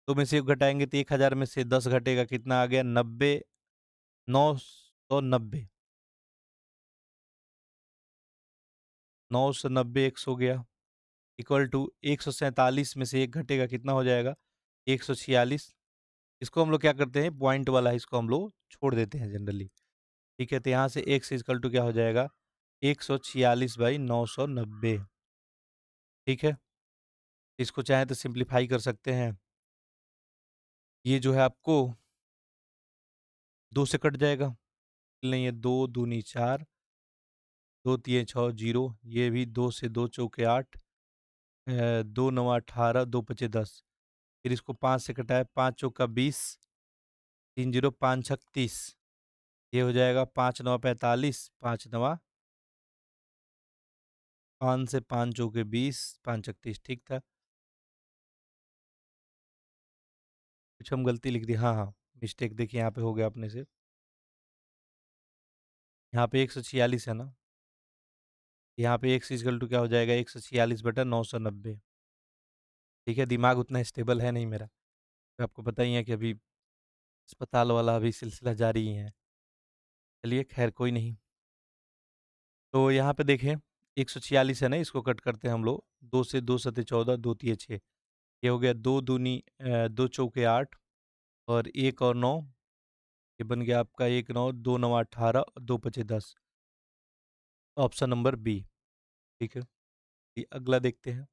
2 में से 1 घटाएंगे तो 1000 में से 10 घटेगा, कितना आ गया? 90, 990। 990 एक्स हो गया, इक्वल टू 147 में से 1 घटेगा, कितना हो जाएगा? 146। इसको हम लोग क्या करते हैं? पॉइंट वाला है, इसको हम लोग छोड़ देते हैं जनरली। ठीक है, तो यहाँ से एक्स इक्वल टू क्या हो जाएगा? 146/990। ठीक है, इसको चाहे तो सिंप्लीफाई कर सकते हैं। ये जो है आपको 2 से कट जाएगा, नहीं है, 2 दूनी 4, 2 तिये 6, 0, ये भी 2 से 2 चौके 8, 2 नवा 18, 2 पचे 10। फिर इसको 5 से कटाए, 5 चौका 20, 3 0 5 छक 30, ये हो जाएगा 5 नवा 45, 5 नवा 5 से 5 चौके 20, 5 छक 30। ठीक था, कुछ हम गलती लिख दी। हाँ हाँ, मिस्टेक देखिए यहाँ पे हो गया अपने से। यहाँ पे 146 है ना, यहाँ पे x इक्वल टू क्या हो जाएगा, 146/990। ठीक है, दिमाग उतना स्टेबल है नहीं मेरा, तो आपको पता ही है कि अभी अस्पताल वाला अभी सिलसिला जारी ही है। चलिए खैर कोई नहीं। तो यहाँ पे देखें 146 है ना, इसको कट करते हैं हम लोग। 2 से 2 सते 14, 2 तिये 6, ये हो गया 2 दूनी 2 चौके 8 और 1 और 9, ये बन गया आपका 1 9, 2 9 18, 2 पचे 10। Option number B. ठीक है, ये अगला देखते हैं।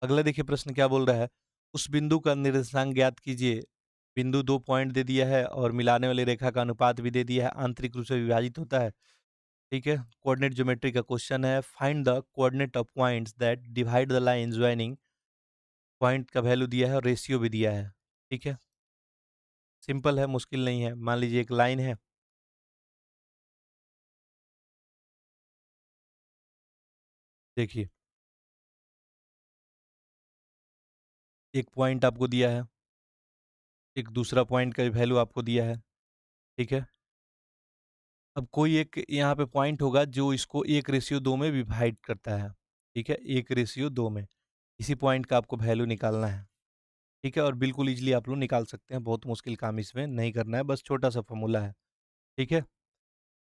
अगला देखिए प्रश्न क्या बोल रहा है, उस बिंदु का निर्देशांक ज्ञात कीजिए। बिंदु 2 पॉइंट दे दिया है और मिलाने वाली रेखा का अनुपात भी दे दिया है, आंतरिक रूप से विभाजित होता है। ठीक है, कोऑर्डिनेट ज्योमेट्री का क्वेश्चन है, find the coordinate of points that divide the line joining. Point का वैल्यू दिया है और रेशियो भी दिया है। ठीक है, सिंपल है, मुश्किल नहीं है। मान लीजिए एक लाइन है, देखिए एक पॉइंट आपको दिया है, एक दूसरा पॉइंट का वैल्यू आपको दिया है। ठीक है, अब कोई एक यहाँ पे पॉइंट होगा जो इसको 1:2 में डिवाइड करता है। ठीक है, 1:2 में इसी पॉइंट का आपको वैल्यू निकालना है। ठीक है, और बिल्कुल इजीली आप लोग निकाल सकते हैं, बहुत मुश्किल काम इसमें नहीं करना है, बस छोटा सा फॉर्मूला है। ठीक है,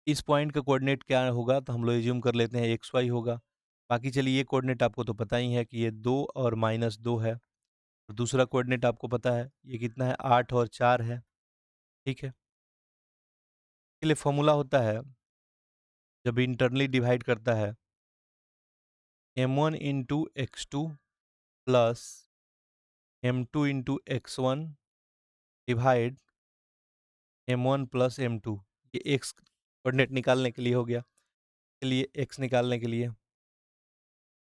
इस पॉइंट का कोऑर्डिनेट क्या होगा, तो हम लोग एज्यूम कर लेते हैं एक्स वाई होगा। बाकी चलिए ये कोऑर्डिनेट आपको तो पता ही है कि ये 2 और -2 है। और दूसरा कोऑर्डिनेट आपको पता है ये कितना है, 8 और 4 है। ठीक है, इसके लिए फॉर्मूला होता है, जब इंटरनली डिवाइड करता है, m1 into x two plus m2 into x one divide m1 plus m2। ये एक्स कोऑर्डिनेट निकालने के लिए हो गया। चलिए एक्स निकालने के लिए,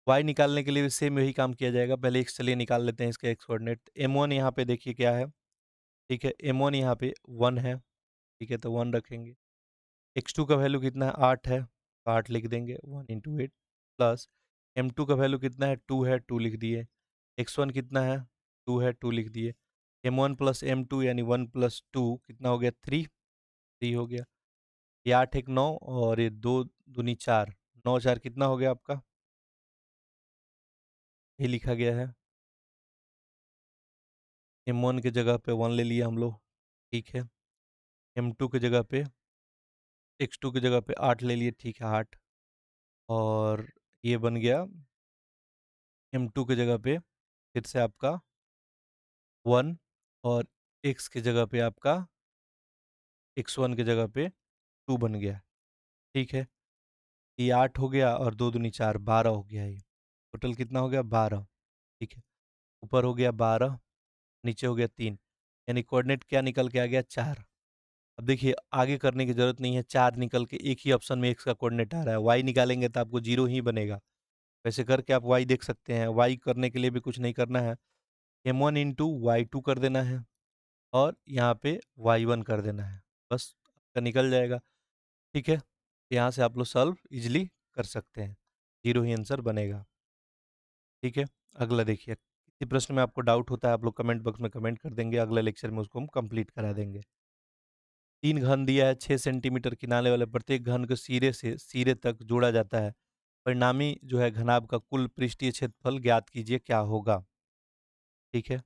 वाई निकालने के लिए भी सेम यही काम किया जाएगा। पहले एक्स चलिए निकाल लेते हैं, इसका एक्स कोऑर्डिनेट m1 यहाँ पे देखिए क्या है। ठीक है, m1 यहाँ पे 1 है। ठीक है, तो 1 रखेंगे। x2 का वैल्यू कितना है, 8 है, तो 8 लिख देंगे, 1 इंटू 8 प्लस m2 का वैल्यू कितना है, 2 है, 2 लिख दिए। x1 कितना है, 2 है, 2 लिख दिए। m1 प्लस m2 यानी 1 प्लस 2 कितना हो गया, 3। 3 हो गया। ये 8 एक 9 और ये 2 दूनी 4, 9 4 कितना हो गया आपका, ये लिखा गया है। m1 की जगह पे 1 ले लिया हम लोग। ठीक है, m2 की जगह पे, x2 की जगह पे 8 ले लिए। ठीक है, 8 और ये बन गया m2 की जगह पे फिर से आपका 1 और x की जगह पे आपका x1 की जगह पे 2 बन गया। ठीक है, ये 8 हो गया और 2 दूनी 4, 12 हो गया ये। टोटल कितना हो गया, 12। ठीक है, ऊपर हो गया 12, नीचे हो गया 3, यानी कोऑर्डिनेट क्या निकल के आ गया, 4। अब देखिए आगे करने की ज़रूरत नहीं है, 4 निकल के एक ही ऑप्शन में x का कोऑर्डिनेट आ रहा है, y निकालेंगे तो आपको 0 ही बनेगा। वैसे करके आप y देख सकते हैं, y करने के लिए भी कुछ नहीं करना है, m1 इंटू y2 कर देना है और यहाँ पे y1 कर देना है, बस आपका निकल जाएगा। ठीक है, यहाँ से आप लोग सॉल्व इजीली कर सकते हैं, 0 ही आंसर बनेगा। ठीक है, अगला देखिए, किसी प्रश्न में आपको डाउट होता है आप लोग कमेंट बॉक्स में कमेंट कर देंगे, अगले लेक्चर में उसको हम कंप्लीट करा देंगे। 3 घन दिया है, 6 सेंटीमीटर किनारे वाले प्रत्येक घन को सिरे से सिरे तक जोड़ा जाता है। परिणामी जो है घनाभ का कुल पृष्ठीय क्षेत्रफल ज्ञात कीजिए, क्या होगा। ठीक है,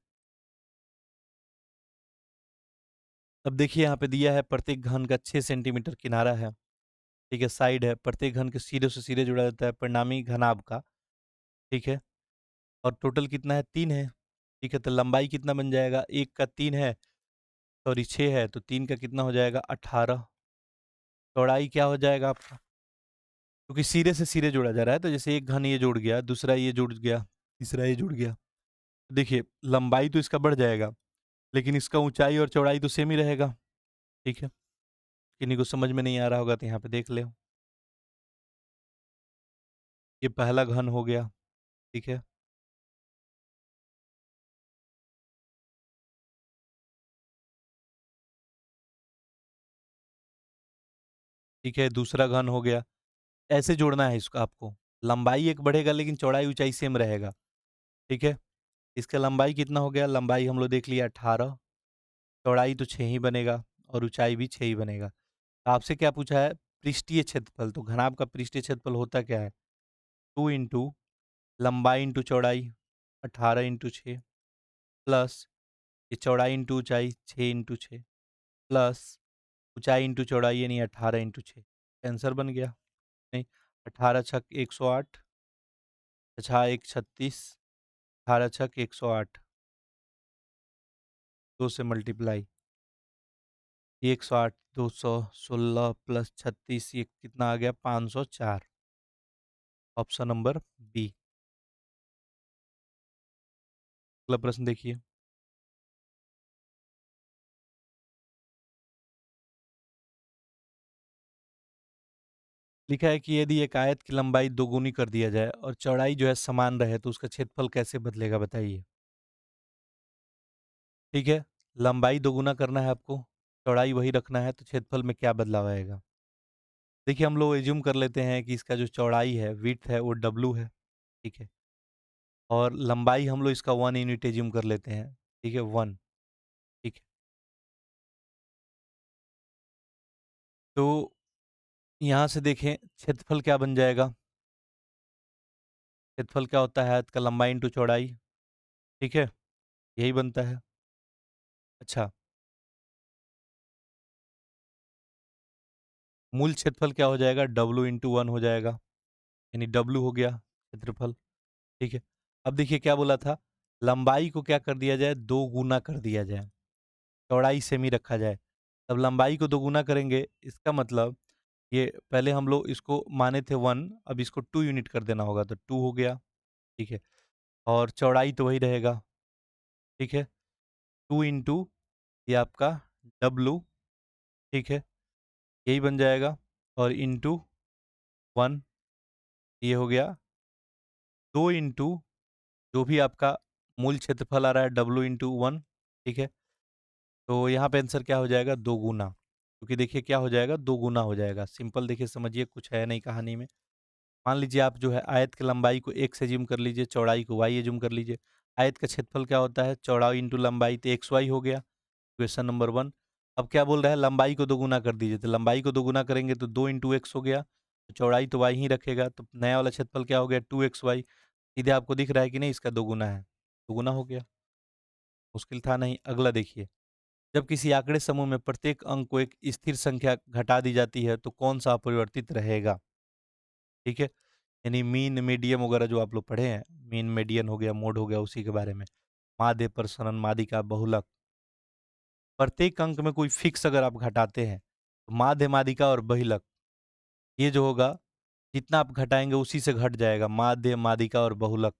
अब देखिए यहाँ पे दिया है प्रत्येक घन का 6 सेंटीमीटर किनारा है। ठीक है, साइड है, प्रत्येक घन के सिरे से सिरे जुड़ा जाता है परिणामी घनाभ का। ठीक है, और टोटल कितना है, 3 है। ठीक है, तो लंबाई कितना बन जाएगा, एक का 3 है, सॉरी 6 है, तो 3 का कितना हो जाएगा, 18। चौड़ाई क्या हो जाएगा आपका, क्योंकि सिरे से सिरे जोड़ा जा रहा है, तो जैसे एक घन ये जुड़ गया, दूसरा ये जुड़ गया, तीसरा ये जुड़ गया, देखिए लंबाई तो इसका बढ़ जाएगा, लेकिन इसका ऊंचाई और चौड़ाई तो सेम ही रहेगा। ठीक है, किन्हीं को समझ में नहीं आ रहा होगा तो यहाँ पे देख ले, ये पहला घन हो गया। ठीक है, ठीक है, दूसरा घन हो गया। ऐसे जोड़ना है इसको आपको, लंबाई एक बढ़ेगा लेकिन चौड़ाई ऊंचाई सेम रहेगा। ठीक है, इसका लंबाई कितना हो गया? लंबाई हम लोग देख लिया 18, चौड़ाई तो 6 ही बनेगा और ऊँचाई भी 6 ही बनेगा। आपसे क्या पूछा है? पृष्ठीय क्षेत्रफल, तो घनाभ का पृष्ठीय क्षेत्रफल होता क्या है? 2 इंटू लंबाई इंटू चौड़ाई 18 इंटू 6 प्लस ये चौड़ाई इंटू ऊँचाई 6 इंटू 6 प्लस ऊँचाई इंटू चौड़ाई यानी 18 इंटू 6। आंसर बन गया? नहीं, 18 छक 108, 6 एक 36, 18 छक 108, 2 से मल्टीप्लाई 108, 216 प्लस 36 ये कितना आ गया? 504। Option number B. अगला प्रश्न देखिए। लिखा है कि यदि एक आयत की लंबाई दोगुनी कर दिया जाए और चौड़ाई जो है समान रहे तो उसका क्षेत्रफल कैसे बदलेगा बताइए। ठीक है, लंबाई दोगुना करना है आपको, चौड़ाई वही रखना है, तो क्षेत्रफल में क्या बदलाव आएगा? देखिए हम लोग एज्यूम कर लेते हैं कि इसका जो चौड़ाई है, विड्थ है, वो डब्लू है। ठीक है, और लंबाई हम लोग इसका 1 यूनिट एज्यूम कर लेते हैं। ठीक है, 1। ठीक है, तो यहाँ से देखें क्षेत्रफल क्या बन जाएगा? क्षेत्रफल क्या होता है? आयत का लंबाई इंटू चौड़ाई। ठीक है, यही बनता है। अच्छा, मूल क्षेत्रफल क्या हो जाएगा? डब्लू इंटू 1 हो जाएगा, यानी डब्लू हो गया क्षेत्रफल। ठीक है, अब देखिए क्या बोला था? लंबाई को क्या कर दिया जाए? 2 गुना कर दिया जाए, चौड़ाई सेम ही रखा जाए। तब लंबाई को 2 गुना करेंगे, इसका मतलब ये पहले हम लोग इसको माने थे 1, अब इसको 2 यूनिट कर देना होगा, तो 2 हो गया। ठीक है, और चौड़ाई तो वही रहेगा। ठीक है, 2 इंटू ये आपका डब्लू। ठीक है, यही बन जाएगा, और इंटू 1 ये हो गया 2 इंटू जो भी आपका मूल क्षेत्रफल आ रहा है डब्लू इंटू 1। ठीक है, तो यहाँ पे आंसर क्या हो जाएगा? 2 गुना, क्योंकि देखिए क्या हो जाएगा? 2 गुना हो जाएगा। सिंपल देखिए समझिए, कुछ है नहीं कहानी में। मान लीजिए आप जो है आयत की लंबाई को x एज्यूम कर लीजिए, चौड़ाई को y एज्यूम कर लीजिए। आयत का क्षेत्रफल क्या होता है? चौड़ाई इंटू लंबाई, तो xy हो गया। Question number 1। अब क्या बोल रहा है? लंबाई को 2 गुना कर दीजिए, तो लंबाई को 2 गुना करेंगे तो 2 इंटू x हो गया, तो चौड़ाई तो y ही रखेगा, तो नया वाला क्षेत्रफल क्या हो गया? 2xy। सीधे आपको दिख रहा है कि नहीं इसका 2 गुना है? 2 गुना हो गया, मुश्किल था नहीं। अगला देखिए, जब किसी आंकड़े समूह में प्रत्येक अंक को एक स्थिर संख्या घटा दी जाती है तो कौन सा अपरिवर्तित रहेगा? ठीक है, यानी मीन, मीडियम वगैरह जो आप लोग पढ़े हैं, मीन, मीडियन हो गया, मोड हो गया, उसी के बारे में। माध्य, प्रसरण, माध्यिका, बहुलक, प्रत्येक अंक में कोई फिक्स अगर आप घटाते हैं तो माध्य, माध्यिका और बहिलक ये जो होगा, जितना आप घटाएंगे उसी से घट जाएगा, माध्य, माध्यिका और बहुलक।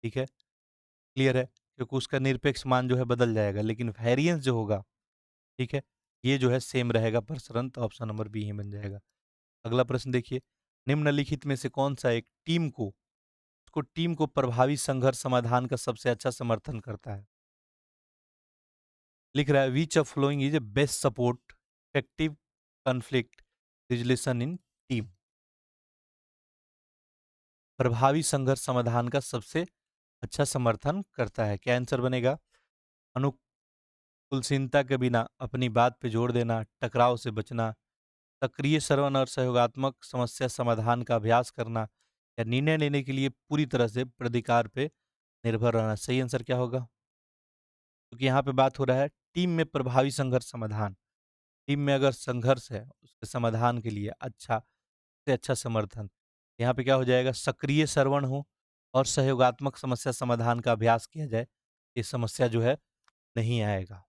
ठीक है, क्लियर है? क्योंकि उसका निरपेक्ष मान जो है बदल जाएगा, लेकिन वेरिएंस जो होगा, ठीक है, ये जो है सेम रहेगा प्रसरण, तो ऑप्शन नंबर बी ही बन जाएगा। अगला प्रश्न देखिए, निम्नलिखित में से कौन सा एक टीम को प्रभावी संघर्ष समाधान का सबसे अच्छा समर्थन करता है? लिख रहा है which of following is a best support effective conflict resolution in team. प्रभावी संघर्ष समाधान का सबसे अच्छा समर्थन करता है, क्या आंसर बनेगा? अनुकूलशीलता के बिना अपनी बात पे जोर देना, टकराव से बचना, सक्रिय श्रवण और सहयोगात्मक समस्या समाधान का अभ्यास करना, या निर्णय लेने के लिए पूरी तरह से प्रतिकार पे निर्भर रहना। सही आंसर क्या होगा? क्योंकि यहाँ पे बात हो रहा है टीम में प्रभावी संघर्ष समाधान। टीम में अगर संघर्ष है उसके समाधान के लिए अच्छा से अच्छा समर्थन, यहाँ पे क्या हो जाएगा? सक्रिय श्रवण हो और सहयोगात्मक समस्या समाधान का अभ्यास किया जाए, ये समस्या जो है नहीं आएगा।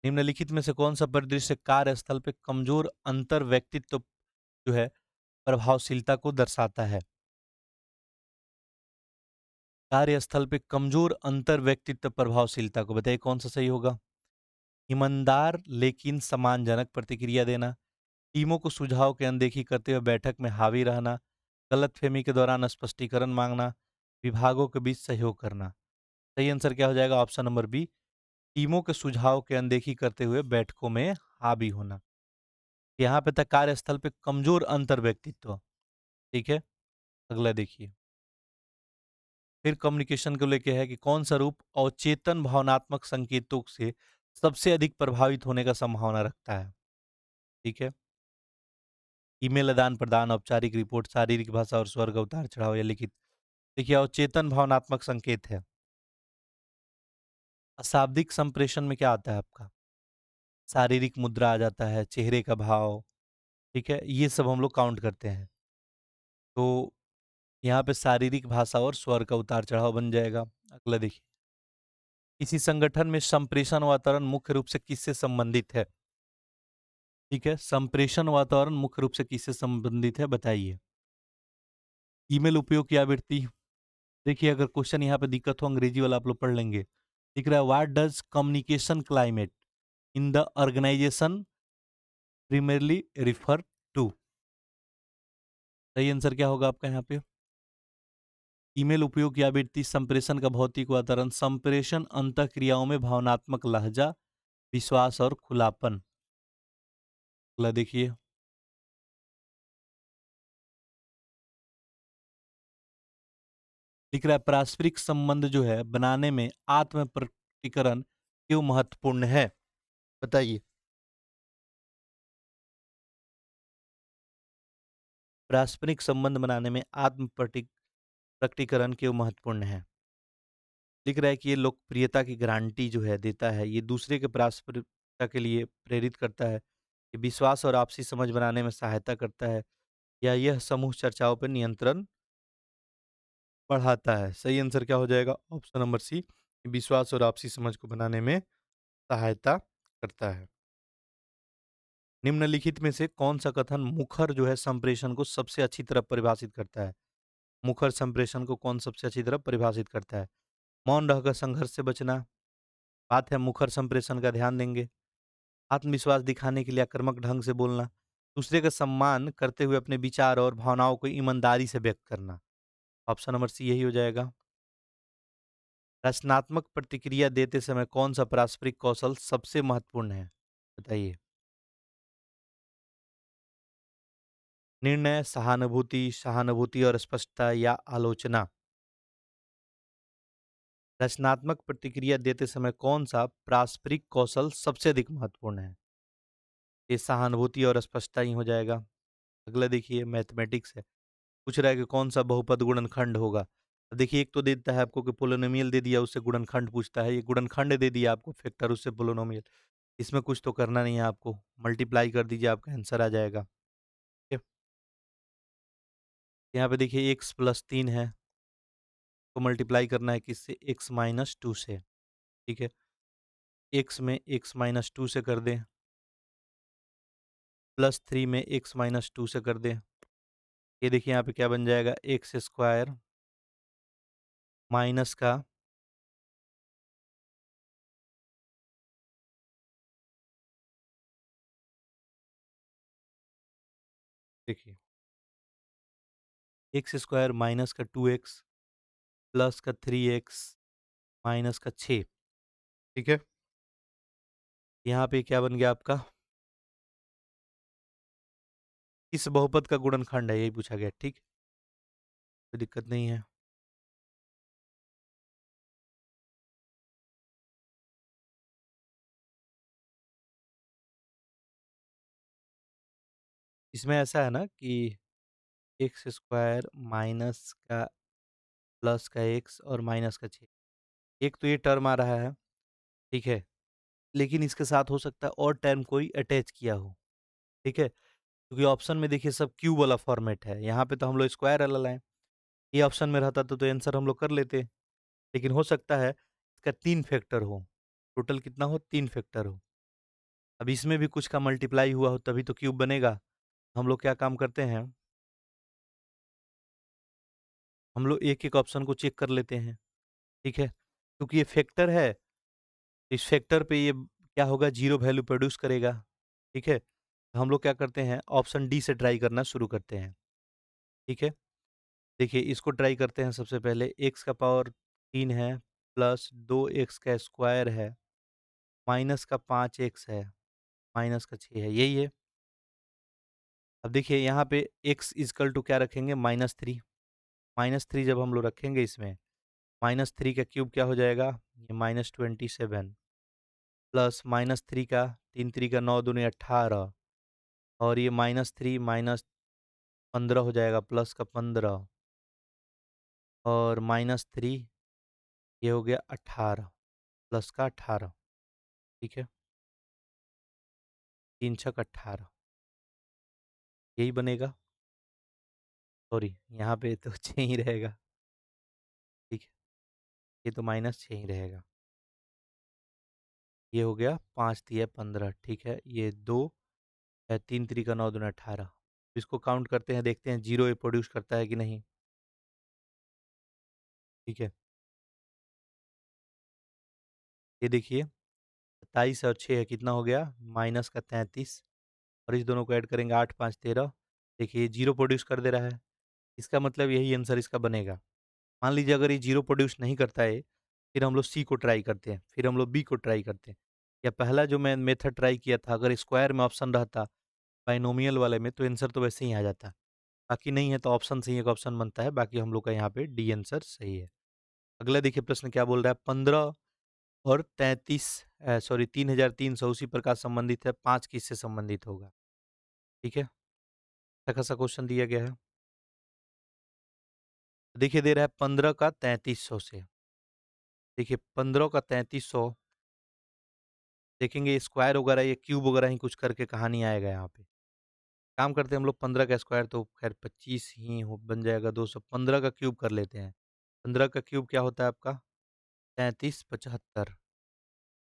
निम्नलिखित में से कौन सा परिदृश्य कार्यस्थल पे कमजोर अंतर व्यक्तित्व जो है प्रभावशीलता को दर्शाता है? कार्यस्थल पे कमजोर अंतर व्यक्तित्व प्रभावशीलता को बताइए कौन सा सही होगा? ईमानदार लेकिन सम्मानजनक प्रतिक्रिया देना, टीमों को सुझाव की अनदेखी करते हुए बैठक में हावी रहना, गलतफहमी के दौरान स्पष्टीकरण मांगना, विभागों के बीच सहयोग करना। सही आंसर क्या हो जाएगा? ऑप्शन नंबर बी, टीमों के सुझाव की अनदेखी करते हुए बैठकों में हावी होना। यहाँ पे था कार्यस्थल पे कमजोर अंतर व्यक्तित्व। ठीक है, अगला देखिए। फिर कम्युनिकेशन को लेके है कि कौन सा रूप अवचेतन भावनात्मक संकेतों से सबसे अधिक प्रभावित होने का संभावना रखता है। ठीक है। ईमेल आदान प्रदान, औपचारिक रिपोर्ट, शारीरिक भाषा और स्वर का उतार चढ़ाव या लिखित। देखिए अवचेतन भावनात्मक संकेत है। अशाब्दिक संप्रेषण में क्या आता है आपका? शारीरिक मुद्रा आ जाता है, चेहरे का भाव, ठीक है? ये सब हम लोग काउंट करते हैं। तो यहाँ पे शारीरिक भाषा और स्वर का उतार-चढ़ाव बन जाएगा। अगला देखिए, किसी संगठन में संप्रेषण वातावरण मुख्य रूप से किससे संबंधित है? ठीक है, संप्रेषण वातावरण मुख्य रूप से किससे संबंधित है बताइए? ईमेल उपयोग की आवृत्ति। देखिए अगर क्वेश्चन यहाँ पे दिक्कत हो अंग्रेजी वाला आप लोग पढ़ लेंगे। दिख रहा है what does communication climate in the organization primarily refer to? सही आंसर क्या होगा आपका यहाँ पे? ईमेल उपयोग की आवृत्ति, संप्रेषण का भौतिक वातावरण, संप्रेषण अंतःक्रियाओं में भावनात्मक लहजा, विश्वास और खुलापन। अगला देखिए, लिख रहा है पारस्परिक संबंध जो है बनाने में आत्म प्रकटीकरण क्यों महत्वपूर्ण है? बताइए। पारस्परिक संबंध बनाने में आत्म प्रकटीकरण क्यों महत्वपूर्ण है? लिख रहा है कि ये लोकप्रियता की गारंटी जो है देता है, ये दूसरे के पारस्परिकता के लिए प्रेरित करता है, ये विश्वास और आपसी समझ बनाने में सहायता करता है, या यह समूह चर्चाओं पर नियंत्रण बढ़ाता है? सही आंसर क्या हो जाएगा? ऑप्शन नंबर सी, विश्वास और आपसी समझ को बनाने में सहायता करता है। निम्नलिखित में से कौन सा कथन मुखर जो है संप्रेषण को सबसे अच्छी तरह परिभाषित करता है? मुखर संप्रेषण को कौन सबसे अच्छी तरह परिभाषित करता है? मौन रहकर संघर्ष से बचना, बात है मुखर संप्रेषण का ध्यान देंगे। आत्मविश्वास दिखाने के लिए आक्रामक ढंग से बोलना, दूसरे का सम्मान करते हुए अपने विचार और भावनाओं को ईमानदारी से व्यक्त करना। ऑप्शन नंबर सी यही हो जाएगा। रचनात्मक प्रतिक्रिया देते समय कौन सा पारस्परिक कौशल सबसे महत्वपूर्ण है? बताइए। निर्णय, सहानुभूति, सहानुभूति और स्पष्टता या आलोचना? रचनात्मक प्रतिक्रिया देते समय कौन सा पारस्परिक कौशल सबसे अधिक महत्वपूर्ण है? ये सहानुभूति और स्पष्टता ही हो जाएगा। अगला देखिए मैथमेटिक्स है। पूछ रहा है कि कौन सा बहुपद गुणनखंड होगा? तो देखिए एक तो देता है आपको कि पोलिनोमियल दे दिया उससे गुणनखंड पूछता है, ये गुणनखंड दे दिया आपको फैक्टर उससे पोलिनोमियल। इसमें कुछ तो करना नहीं है आपको, मल्टीप्लाई कर दीजिए आपका आंसर आ जाएगा। ठीक है? यहाँ पे देखिए x प्लस 3 है, तो मल्टीप्लाई करना है किससे? x माइनस 2 से। ठीक है? x में x माइनस 2 से कर दें, प्लस 3 में x माइनस 2 से कर दें। ये देखिए यहाँ पे क्या बन जाएगा? एक्स स्क्वायर माइनस का देखिए एक्स स्क्वायर माइनस का 2x प्लस का 3x माइनस का 6। ठीक है? यहाँ पे क्या बन गया आपका? इस बहुपद का गुणनखंड है, यही पूछा गया। ठीक? कोई दिक्कत नहीं है। इसमें ऐसा है ना कि एक्स स्क्वायर माइनस का प्लस का एक्स और माइनस का 6, एक तो ये टर्म आ रहा है, ठीक है? लेकिन इसके साथ हो सकता है और टर्म कोई अटैच किया हो, ठीक है? क्योंकि ऑप्शन में देखिए सब क्यूब वाला फॉर्मेट है, यहाँ पे तो हम लोग स्क्वायर वाला लाए। ये ऑप्शन में रहता तो आंसर हम लोग कर लेते, लेकिन हो सकता है इसका 3 फैक्टर हो। टोटल कितना हो? 3 फैक्टर हो। अब इसमें भी कुछ का मल्टीप्लाई हुआ हो तभी तो क्यूब बनेगा। हम लोग क्या काम करते हैं, हम लोग एक-एक ऑप्शन को चेक कर लेते हैं, ठीक है? क्योंकि ये फैक्टर है, इस फैक्टर पे ये क्या होगा, 0 वैल्यू प्रोड्यूस करेगा, ठीक है? तो हम लोग क्या करते हैं, ऑप्शन डी से ट्राई करना शुरू करते हैं, ठीक है? देखिए इसको ट्राई करते हैं सबसे पहले, x का पावर 3 है, प्लस 2x का स्क्वायर है, माइनस का 5x है, माइनस का 6 है, यही है। अब देखिए यहाँ पे x इक्वल टू क्या रखेंगे? -3। -3 जब हम लोग रखेंगे इसमें, -3 का क्यूब क्या हो जाएगा? ये -27 प्लस -3 का 3 3 का 9 दूनी 18 और ये -3 -15 हो जाएगा प्लस का 15 और -3 ये हो गया 18 प्लस का 18 ठीक है? 3 छक 18 यही बनेगा। सॉरी यहाँ पे तो 6 ही रहेगा, ठीक है? ये तो -6 ही रहेगा। ये हो गया 5 तिया 15 ठीक है? ये 2 3 3 का 9 दूना 18 इसको काउंट करते हैं, देखते हैं 0 ये प्रोड्यूस करता है कि नहीं, ठीक है? ये देखिए 27 और 6 है कितना हो गया? माइनस का 33 और इस दोनों को ऐड करेंगे 8 5 13 देखिए 0 प्रोड्यूस कर दे रहा है। इसका मतलब यही आंसर इसका बनेगा। मान लीजिए अगर ये 0 प्रोड्यूस नहीं करता है, फिर हम लोग सी को ट्राई करते हैं, फिर हम लोग बी को ट्राई करते हैं। या पहला जो मैं मेथड ट्राई किया था अगर स्क्वायर में ऑप्शन रहता, बाइनोमियल वाले में तो आंसर तो वैसे ही आ जाता। बाकी नहीं है तो ऑप्शन से ही एक ऑप्शन बनता है, बाकी हम लोग का यहाँ पे डी आंसर सही है। अगला देखिए प्रश्न क्या बोल रहा है 15 और 33 सॉरी 3300 उसी प्रकार संबंधित है, 5 किससे संबंधित होगा? ठीक है? अच्छा खासा क्वेश्चन दिया गया है। देखिए दे रहा है 15 का 3300 से। देखिए 15 का 3300 देखेंगे स्क्वायर वगैरह ये क्यूब वगैरह ही कुछ करके कहानी आएगा यहाँ पे। काम करते हैं हम लोग 15 का स्क्वायर तो खैर 25 ही हो बन जाएगा 215 का क्यूब कर लेते हैं। 15 का क्यूब क्या होता है आपका? 33 75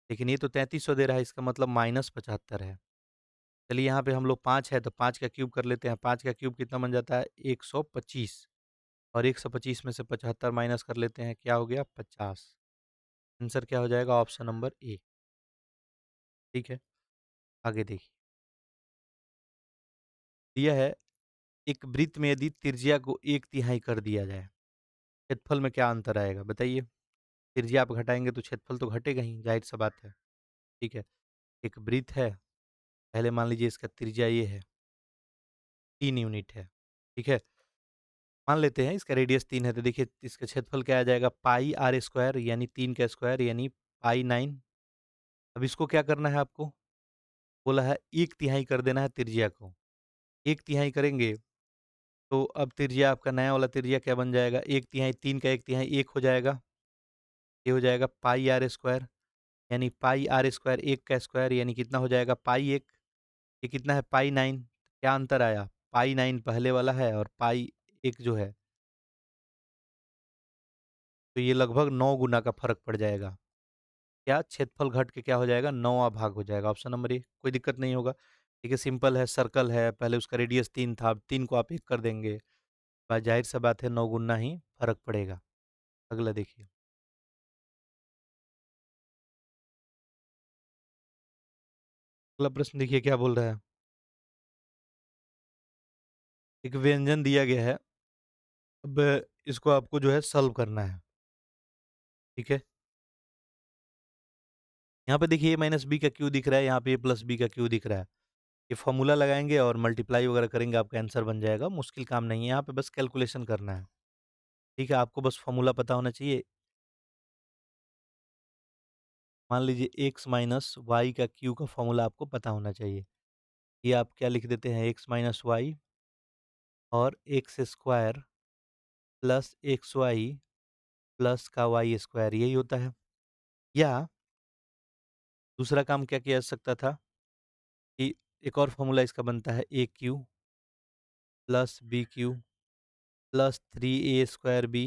लेकिन ये तो 3300 दे रहा है इसका मतलब -75 है। चलिए यहाँ पे हम लोग 5 है तो 5 का क्यूब कर लेते हैं। 5 का क्यूब कितना बन जाता है? 125 और 125 में से 75 माइनस कर लेते हैं, क्या हो गया? 50। आंसर क्या हो जाएगा? Option number A. ठीक है, आगे देखिए। दिया है एक वृत्त में यदि त्रिज्या को 1/3 कर दिया जाए, क्षेत्रफल में क्या अंतर आएगा? बताइए। त्रिज्या आप घटाएँगे तो क्षेत्रफल तो घटेगा ही, ज़ाहिर-सी बात है। ठीक है, एक वृत्त है, पहले मान लीजिए इसका त्रिज्या ये है, 3 यूनिट है। ठीक है, मान लेते हैं इसका रेडियस 3 है तो देखिए इसका क्षेत्रफल क्या आ जाएगा? पाई आर स्क्वायर यानी 3 का स्क्वायर यानी पाई 9। अब इसको क्या करना है आपको? बोला है 1/3 कर देना है त्रिज्या को। 1/3 करेंगे तो अब त्रिज्या आपका नया वाला त्रिज्या क्या बन जाएगा? 1/3 3 का 1/3 1 हो जाएगा। ये हो जाएगा पाई आर स्क्वायर यानी पाई आर स्क्वायर 1 का स्क्वायर यानी कितना हो जाएगा? पाई 1। ये कितना है? पाई 9। क्या अंतर आया? पाई 9 पहले वाला है और पाई 1 जो है, तो ये लगभग 9 गुना का फ़र्क पड़ जाएगा। क्या क्षेत्रफल घट के क्या हो जाएगा? 9वाँ भाग हो जाएगा। ऑप्शन नंबर ए, कोई दिक्कत नहीं होगा। देखिए सिंपल है, सर्कल है, पहले उसका रेडियस 3 था, अब 3 को आप 1 कर देंगे, ज़ाहिर-सी बात है 9 गुना ही फ़र्क पड़ेगा। अगला देखिए। अगला प्रश्न देखिए क्या बोल रहा है। एक व्यंजन दिया गया है, अब इसको आपको जो है सॉल्व करना है, ठीक है? यहाँ पे देखिए a माइनस बी का क्यू दिख रहा है, यहाँ पे a प्लस बी का क्यू दिख रहा है। ये फ़ॉर्मूला लगाएँगे और मल्टीप्लाई वगैरह करेंगे, आपका आंसर बन जाएगा। मुश्किल काम नहीं है, यहाँ पे बस कैलकुलेशन करना है, ठीक है? आपको बस फ़ॉर्मूला पता होना चाहिए। मान लीजिए x माइनस वाई का क्यू का फ़ॉर्मूला आपको पता होना चाहिए। ये आप क्या लिख देते हैं x माइनस वाई और x square plus x y plus का वाई स्क्वायर यही होता है। या दूसरा काम क्या किया जा सकता था कि एक और फ़ॉर्मूला इसका बनता है a cube plus b cube plus 3a square b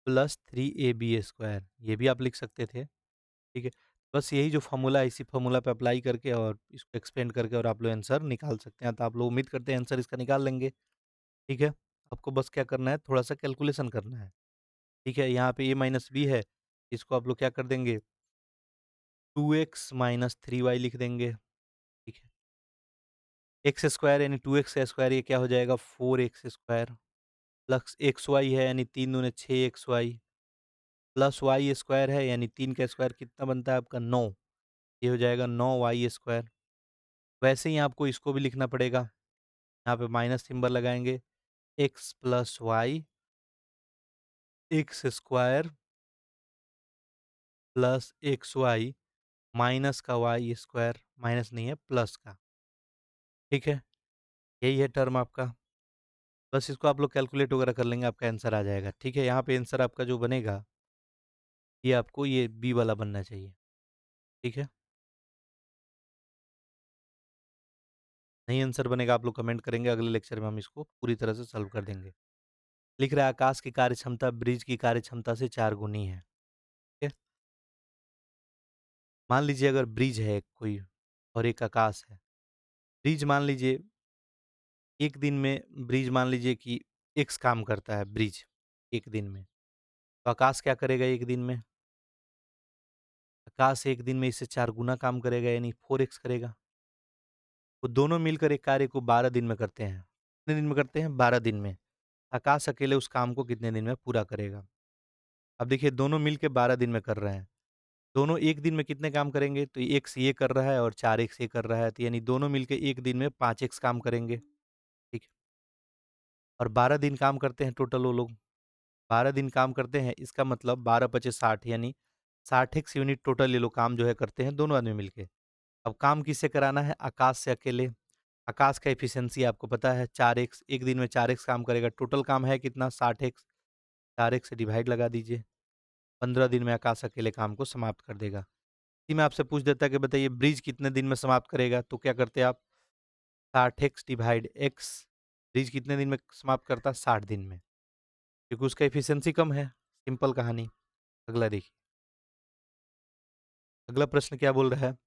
plus 3ab square ये भी आप लिख सकते थे, ठीक है? बस यही जो फ़ॉर्मूला है इसी फ़ॉर्मूला पे अप्लाई करके और इसको एक्सपेंड करके और आप लोग आंसर निकाल सकते हैं। तो आप लोग उम्मीद करते हैं आंसर इसका निकाल लेंगे, ठीक है? आपको बस क्या करना है थोड़ा-सा कैलकुलेशन करना है, ठीक है? यहाँ पे a माइनस बी है, इसको आप लोग क्या कर देंगे 2x माइनस 3y लिख देंगे, ठीक है? एक्स स्क्वायर यानी 2x का स्क्वायर ये क्या हो जाएगा 4x स्क्वायर प्लस xy है यानी 3 दूनी 6xy प्लस वाई स्क्वायर है यानी 3 का स्क्वायर कितना बनता है आपका 9। ये हो जाएगा 9y स्क्वायर। वैसे ही आपको इसको भी लिखना पड़ेगा। यहाँ पे माइनस सिंबल लगाएँगे, x plus y x square plus x y minus का वाई स्क्वायर, माइनस नहीं है प्लस का, ठीक है? यही है टर्म आपका। बस इसको आप लोग कैलकुलेट वगैरह कर लेंगे, आपका आंसर आ जाएगा, ठीक है? यहाँ पे आंसर आपका जो बनेगा, ये आपको ये बी वाला बनना चाहिए, ठीक है? नहीं आंसर बनेगा आप लोग कमेंट करेंगे, अगले लेक्चर में हम इसको पूरी तरह से सॉल्व कर देंगे। लिख रहा है आकाश की कार्य क्षमता ब्रिज की कार्य क्षमता से 4 गुनी है, ठीक है? मान लीजिए अगर ब्रिज है कोई और एक आकाश है। ब्रिज मान लीजिए एक दिन में, ब्रिज मान लीजिए कि एक्स काम करता है ब्रिज एक दिन में, तो आकाश क्या करेगा एक दिन में? आकाश एक दिन में इससे 4 गुना काम करेगा, यानी 4x करेगा। वो दोनों मिलकर एक कार्य को 12 दिन में करते हैं। कितने दिन में करते हैं? 12 दिन में। आकाश अकेले उस काम को कितने दिन में पूरा करेगा? अब देखिए दोनों मिलके 12 दिन में कर रहे हैं। दोनों एक दिन में कितने काम करेंगे? तो एक्स ये कर रहा है और 4x ये कर रहा है, तो यानी दोनों मिलके एक दिन में 5x काम करेंगे, ठीक है? और 12 दिन काम करते हैं टोटल वो लोग। 12 दिन काम करते हैं, इसका मतलब 12 पचे 60, यानी 60x यूनिट टोटल ये लोग काम जो है करते हैं दोनों आदमी मिलके। अब काम किससे कराना है? आकाश से अकेले। आकाश का एफिशिएंसी आपको पता है 4x, एक दिन में 4x काम करेगा। टोटल काम है कितना? 60x। 4x से डिवाइड लगा दीजिए। 15 दिन में आकाश अकेले काम को समाप्त कर देगा। इसी में आपसे पूछ देता है कि बताइए ब्रिज कितने दिन में समाप्त करेगा, तो क्या करते आप? 60x divide x। ब्रिज कितने दिन में समाप्त करता है? 60 दिन में, क्योंकि उसका एफिशिएंसी कम है। सिंपल कहानी। अगला देखिए, अगला प्रश्न क्या बोल रहा है?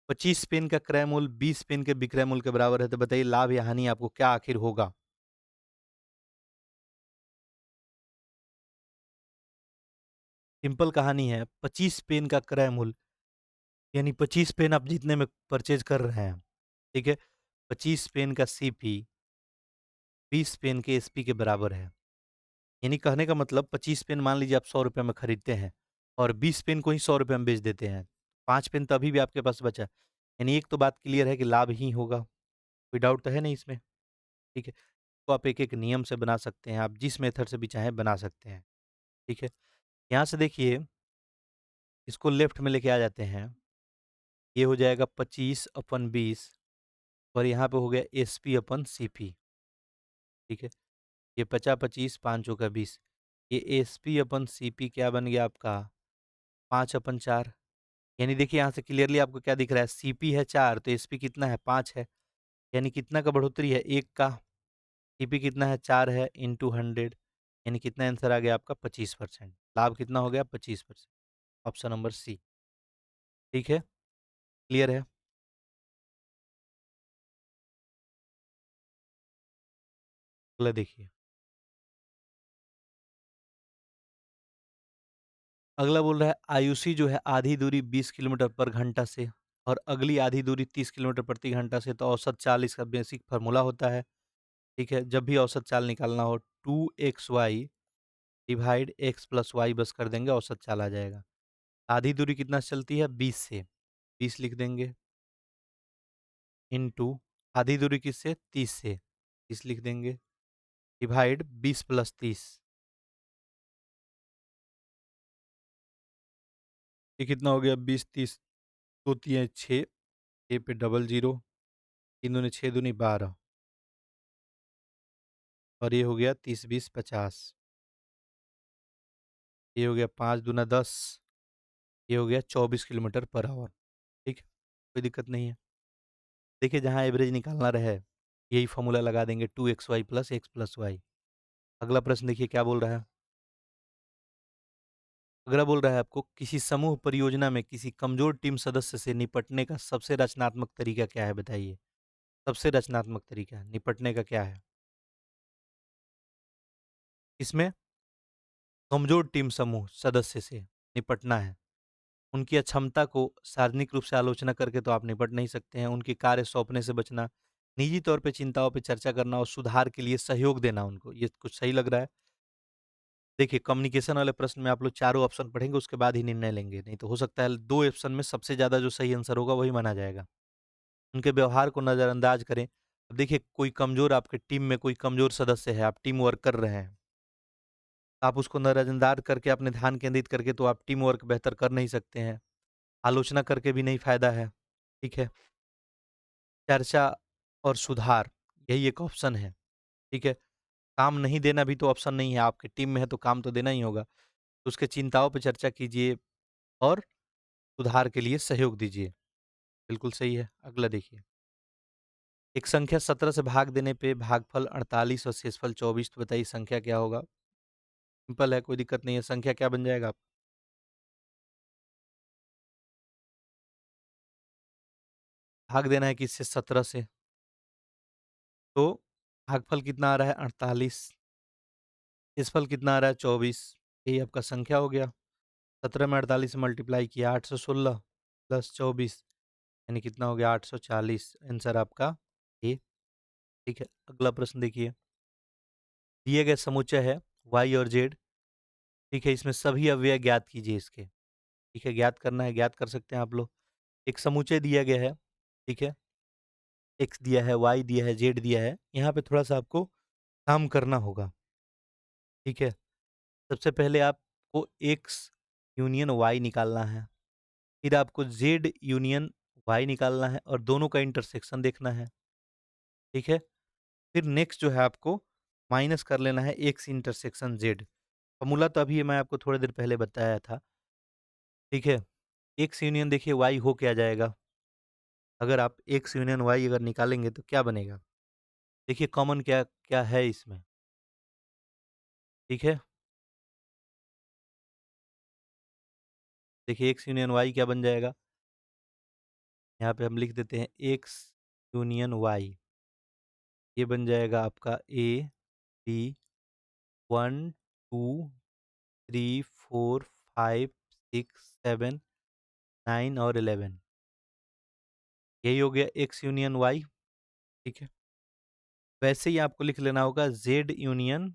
25 पेन का क्रय मूल्य 20 पेन के विक्रय मूल्य के बराबर है, तो बताइए लाभ या हानि आपको क्या आखिर होगा? सिंपल कहानी है। 25 पेन का क्रय मूल्य, यानी 25 पेन आप जितने में परचेज कर रहे हैं, ठीक है? 25 पेन का सीपी 20 पेन के एसपी के बराबर है। यानी कहने का मतलब 25 पेन मान लीजिए आप 100 रुपये में खरीदते हैं और 20 पेन को ही 100 रुपये में बेच देते हैं। 5 पेन तो अभी भी आपके पास बचा। यानी एक तो बात क्लियर है कि लाभ ही होगा, कोई डाउट तो है नहीं इसमें, ठीक है? तो आप एक एक नियम से बना सकते हैं, आप जिस मेथड से भी चाहें बना सकते हैं, ठीक है? यहाँ से देखिए, इसको लेफ्ट में लेके आ जाते हैं। ये हो जाएगा 25/20 और यहाँ पे हो गया SP/CP, ठीक है? ये 50/25 5 चौका 20। ये SP/CP क्या बन गया आपका? 5/4। यानी देखिए यहाँ से क्लियरली आपको क्या दिख रहा है? सीपी है 4 तो एसपी कितना है? 5 है। यानी कितना का बढ़ोतरी है? 1 का। सीपी कितना है? 4 है इंटू 100, यानी कितना आंसर आ गया आपका? 25%। लाभ कितना हो गया? 25%। ऑप्शन नंबर सी, ठीक है? क्लियर है? अगला देखिए, अगला बोल रहा है आयुषी जो है आधी दूरी 20 किलोमीटर पर घंटा से और अगली आधी दूरी 30 किलोमीटर प्रति घंटा से, तो औसत चाल इसका बेसिक फार्मूला होता है, ठीक है? जब भी औसत चाल निकालना हो 2xy divide x plus Y बस कर देंगे, औसत चाल आ जाएगा। आधी दूरी कितना से चलती है? 20 से, 20 लिख देंगे इंटू आधी दूरी किससे? 30 से, 30 लिख देंगे डिवाइड 20 प्लस 30। ये कितना हो गया? 20 30 दो तियाँ 6, 6 पे डबल जीरो, 3 दूनी 6 दूनी 12 और ये हो गया 30 20 50। ये हो गया 5 दूना 10, ये हो गया 24 किलोमीटर पर आवर, ठीक है? कोई दिक्कत नहीं है। देखिए जहाँ एवरेज निकालना रहे, यही फॉर्मूला लगा देंगे 2xy plus x plus Y. अगला प्रश्न देखिए क्या बोल रहा है? अगला बोल रहा है आपको किसी समूह परियोजना में किसी कमजोर टीम सदस्य से निपटने का सबसे रचनात्मक तरीका क्या है, बताइए? सबसे रचनात्मक तरीका निपटने का क्या है? इसमें कमजोर टीम समूह सदस्य से निपटना है। उनकी अक्षमता को सार्वजनिक रूप से आलोचना करके तो आप निपट नहीं सकते हैं। उनके कार्य सौंपने से बचना, निजी तौर पे चिंताओं पे चर्चा करना और सुधार के लिए सहयोग देना उनको। ये कुछ सही लग रहा है? देखिए कम्युनिकेशन वाले प्रश्न में आप लोग चारों ऑप्शन पढ़ेंगे, उसके बाद ही निर्णय लेंगे, नहीं तो हो सकता है 2 ऑप्शन में सबसे ज़्यादा जो सही आंसर होगा वही माना जाएगा। उनके व्यवहार को नज़रअंदाज करें। अब देखिए कोई कमज़ोर आपके टीम में कोई कमज़ोर सदस्य है, आप टीम वर्क कर रहे हैं, आप उसको नज़रअंदाज करके अपने ध्यान केंद्रित करके तो आप टीम वर्क बेहतर कर नहीं सकते हैं। आलोचना करके भी नहीं फ़ायदा है, ठीक है? चर्चा और सुधार, यही एक ऑप्शन है, ठीक है? काम नहीं देना भी तो ऑप्शन नहीं है, आपकी टीम में है तो काम तो देना ही होगा। तो उसके चिंताओं पे चर्चा कीजिए और सुधार के लिए सहयोग दीजिए। बिल्कुल सही है। अगला देखिए, एक संख्या 17 से भाग देने पे भागफल 48 और शेषफल 24, तो बताइए संख्या क्या होगा? सिंपल है, कोई दिक्कत नहीं है। संख्या क्या बन जाएगा? भाग देना है किससे? 17 से। तो भागफल कितना आ रहा है? 48। शेषफल कितना आ रहा है? 24। यही आपका संख्या हो गया। 17 में 48 से मल्टीप्लाई किया 816 प्लस 24 यानी कितना हो गया? 840। आंसर आपका ए। ठीक है, अगला प्रश्न देखिए। दिए गए समुच्चय है y और z, ठीक है, इसमें सभी अव्यय ज्ञात कीजिए इसके। ठीक है, ज्ञात करना है, ज्ञात कर सकते हैं आप लोग। एक समुच्चय दिया गया है, ठीक है, x दिया है, y दिया है, z दिया है। यहाँ पे थोड़ा-सा आपको काम करना होगा, ठीक है। सबसे पहले आपको x यूनियन y निकालना है, फिर आपको z यूनियन y निकालना है और दोनों का इंटरसेक्शन देखना है, ठीक है। फिर नेक्स्ट जो है आपको माइनस कर लेना है x इंटरसेक्शन z। फॉर्मूला तो अभी मैं आपको थोड़ी देर पहले बताया था, ठीक है। एक्स यूनियन देखिए वाई हो क्या जाएगा? अगर आप एक्स यूनियन वाई अगर निकालेंगे तो क्या बनेगा? देखिए कॉमन क्या क्या है इसमें, ठीक है। देखिए एक्स यूनियन वाई क्या बन जाएगा? यहाँ पे हम लिख देते हैं एक्स यूनियन वाई। ये बन जाएगा आपका ए बी 1 2 3 4 5 6 7 9 और 11। यही हो गया एक्स यूनियन वाई, ठीक है। वैसे ही आपको लिख लेना होगा जेड यूनियन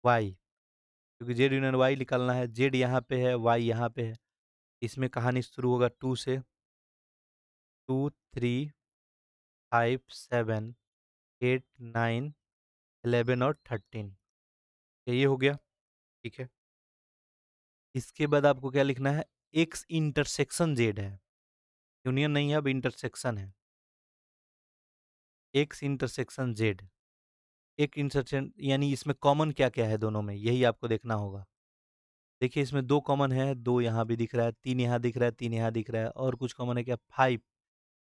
वाई, क्योंकि जेड यूनियन वाई निकालना है। जेड यहाँ पे है, वाई यहाँ पे है। इसमें कहानी शुरू होगा 2 से। 2 3 5 7 8 9 11 और 13। ये हो गया, ठीक है। इसके बाद आपको क्या लिखना है? एक्स इंटरसेक्शन जेड है, यूनियन नहीं है, अब इंटरसेक्शन है। एक्स इंटरसेक्शन जेड, एक इंटरसेक्शन यानी इसमें कॉमन क्या-क्या है दोनों में, यही आपको देखना होगा। देखिए इसमें 2 कॉमन है, 2 यहाँ भी दिख रहा है, 3 यहाँ दिख रहा है, 3 यहाँ दिख रहा है और कुछ कॉमन है क्या? 5,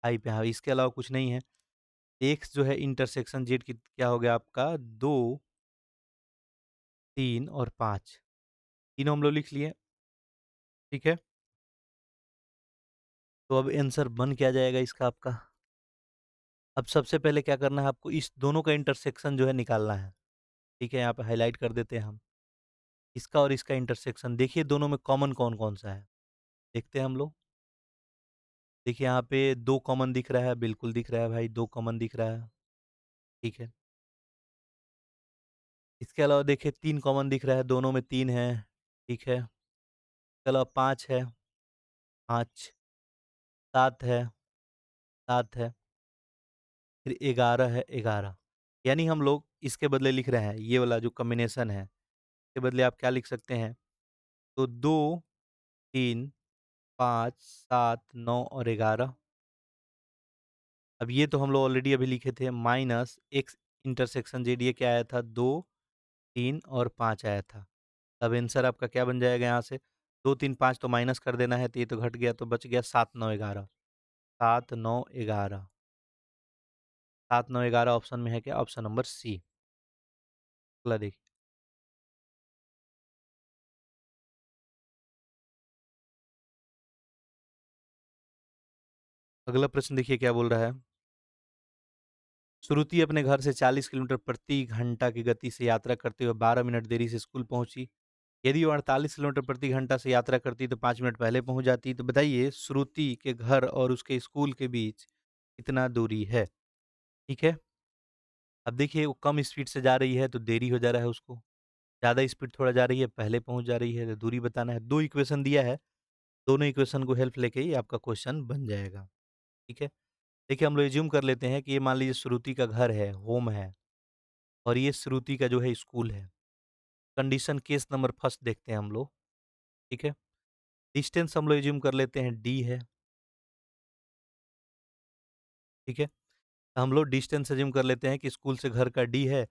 5 यहाँ, इसके अलावा कुछ नहीं है। एक्स जो है इंटरसेक्शन जेड की क्या हो गया आपका? 2, 3 और 5, तीनों हम लोग लिख लिए, ठीक है। तो अब आंसर बन क्या जाएगा इसका आपका? अब सबसे पहले क्या करना है आपको? इस दोनों का इंटरसेक्शन जो है निकालना है, ठीक है। यहाँ पे हाइलाइट कर देते हैं हम। इसका और इसका इंटरसेक्शन देखिए दोनों में कॉमन कौन-कौन सा है? देखते हैं हम लोग। देखिए यहाँ पे 2 कॉमन दिख रहा है, बिल्कुल दिख रहा है भाई, 2 कॉमन दिख रहा है, ठीक है। इसके अलावा देखिए 3 कॉमन दिख रहा है, दोनों में 3 है, ठीक है। इसके अलावा 5 है, 5, 7 है, 7 है, फिर 11 है, 11। यानी हम लोग इसके बदले लिख रहे हैं, ये वाला जो कॉम्बिनेशन है, के बदले आप क्या लिख सकते हैं? तो 2, 3, 5, 7, 9 और 11। अब ये तो हम लोग ऑलरेडी अभी लिखे थे, माइनस एक्स इंटरसेक्शन जेड, ये क्या आया था? 2, 3 और 5 आया था। अब आंसर आपका क्या बन जाएगा यहाँ से? 2, 3, 5 तो माइनस कर देना है, तो ये तो घट गया, तो बच गया 7, 9, 11। 7, 9, 11। 7, 9, 11 ऑप्शन में है क्या? Option number C. अगला देखिए। अगला प्रश्न देखिए क्या बोल रहा है। श्रुति अपने घर से 40 किलोमीटर प्रति घंटा की गति से यात्रा करते हुए 12 मिनट देरी से स्कूल पहुंची। यदि वो 48 किलोमीटर प्रति घंटा से यात्रा करती तो 5 मिनट पहले पहुंच जाती। तो बताइए श्रुति के घर और उसके स्कूल के बीच कितना दूरी है? ठीक है। अब देखिए वो कम स्पीड से जा रही है तो देरी हो जा रहा है उसको। ज़्यादा स्पीड थोड़ा जा रही है, पहले पहुँच जा रही है, तो दूरी बताना है। 2 इक्वेशन दिया है, दोनों इक्वेशन को हेल्प लेके ही आपका क्वेश्चन बन जाएगा, ठीक है। देखिए हम लोग एज्यूम कर लेते हैं कि ये मान लीजिए श्रुति का घर है, होम है और ये श्रुति का जो है स्कूल है। कंडीशन केस नंबर फर्स्ट देखते हैं हम लोग, ठीक है? डिस्टेंस हम लोग एज्यूम कर लेते हैं डी है, ठीक है? तो हम लोग डिस्टेंस एज्यूम कर लेते हैं कि स्कूल से घर का डी है।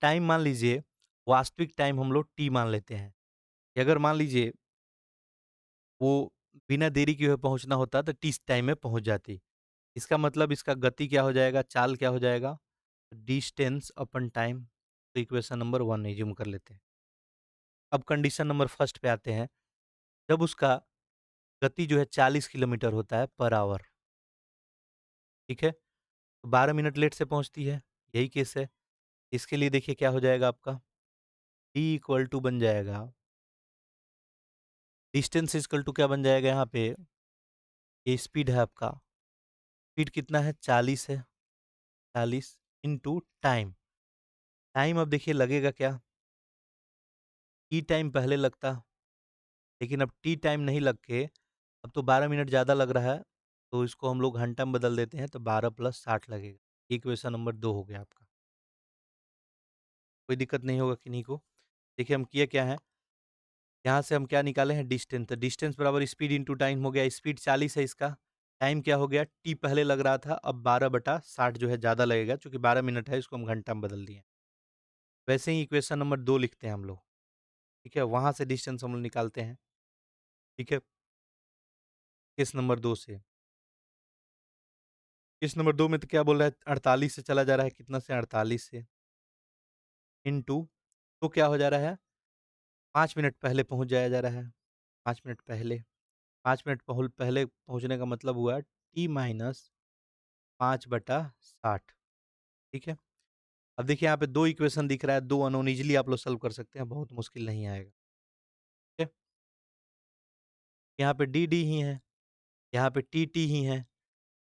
टाइम मान लीजिए, वास्तविक टाइम हम लोग टी मान लेते हैं, कि अगर मान लीजिए वो बिना देरी किए हुए पहुँचना होता तो टी टाइम में पहुँच जाती। इसका मतलब इसका गति क्या हो जाएगा, चाल क्या हो जाएगा? डिस्टेंस अपन टाइम। तो इक्वेशन नंबर 1 एज्यूम कर लेते हैं। अब कंडीशन नंबर फर्स्ट पे आते हैं। जब उसका गति जो है 40 किलोमीटर होता है पर आवर, ठीक है? तो 12 मिनट लेट से पहुँचती है, यही केस है। इसके लिए देखिए क्या हो जाएगा आपका, टी इक्वल टू बन जाएगा, डिस्टेंस इक्वल टू क्या बन जाएगा यहाँ पे, ये स्पीड है आपका, स्पीड कितना है 40 है, 40 इंटू टाइम। टाइम अब देखिए लगेगा क्या, टी टाइम पहले लगता, लेकिन अब टी टाइम नहीं लग के अब तो 12 मिनट ज़्यादा लग रहा है, तो इसको हम लोग घंटा में बदल देते हैं तो 12 + 60 लगेगा। इक्वेशन नंबर 2 हो गया आपका। कोई दिक्कत नहीं होगा किन्हीं को। देखिए हम किए क्या है, यहाँ से हम क्या निकाले हैं डिस्टेंस, तो डिस्टेंस बराबर स्पीड इंटू टाइम हो गया, स्पीड 40 है इसका, टाइम क्या हो गया, टी पहले लग रहा था, अब 12/60 जो है ज़्यादा लगेगा, चूँकि 12 मिनट है इसको हम घंटा में बदल दिए। वैसे ही इक्वेशन नंबर 2 लिखते हैं हम लोग, ठीक है? वहाँ से डिस्टेंस हम लोग निकालते हैं, ठीक है? केस नंबर 2 से। केस नंबर 2 में तो क्या बोल रहा है, 48 से चला जा रहा है, कितना से 48 से, इंटू तो क्या हो जा रहा है, 5 मिनट पहले पहुँच जाया जा रहा है, 5 मिनट पहले। 5 मिनट पहले पहुँचने का मतलब हुआ टी माइनस 5/60, ठीक है? अब देखिए यहाँ पे 2 इक्वेशन दिख रहा है, 2 अननोन ईज़िली आप लोग सॉल्व कर सकते हैं, बहुत मुश्किल नहीं आएगा, ठीक है? यहाँ पे डी डी ही है, यहाँ पे टी टी ही है,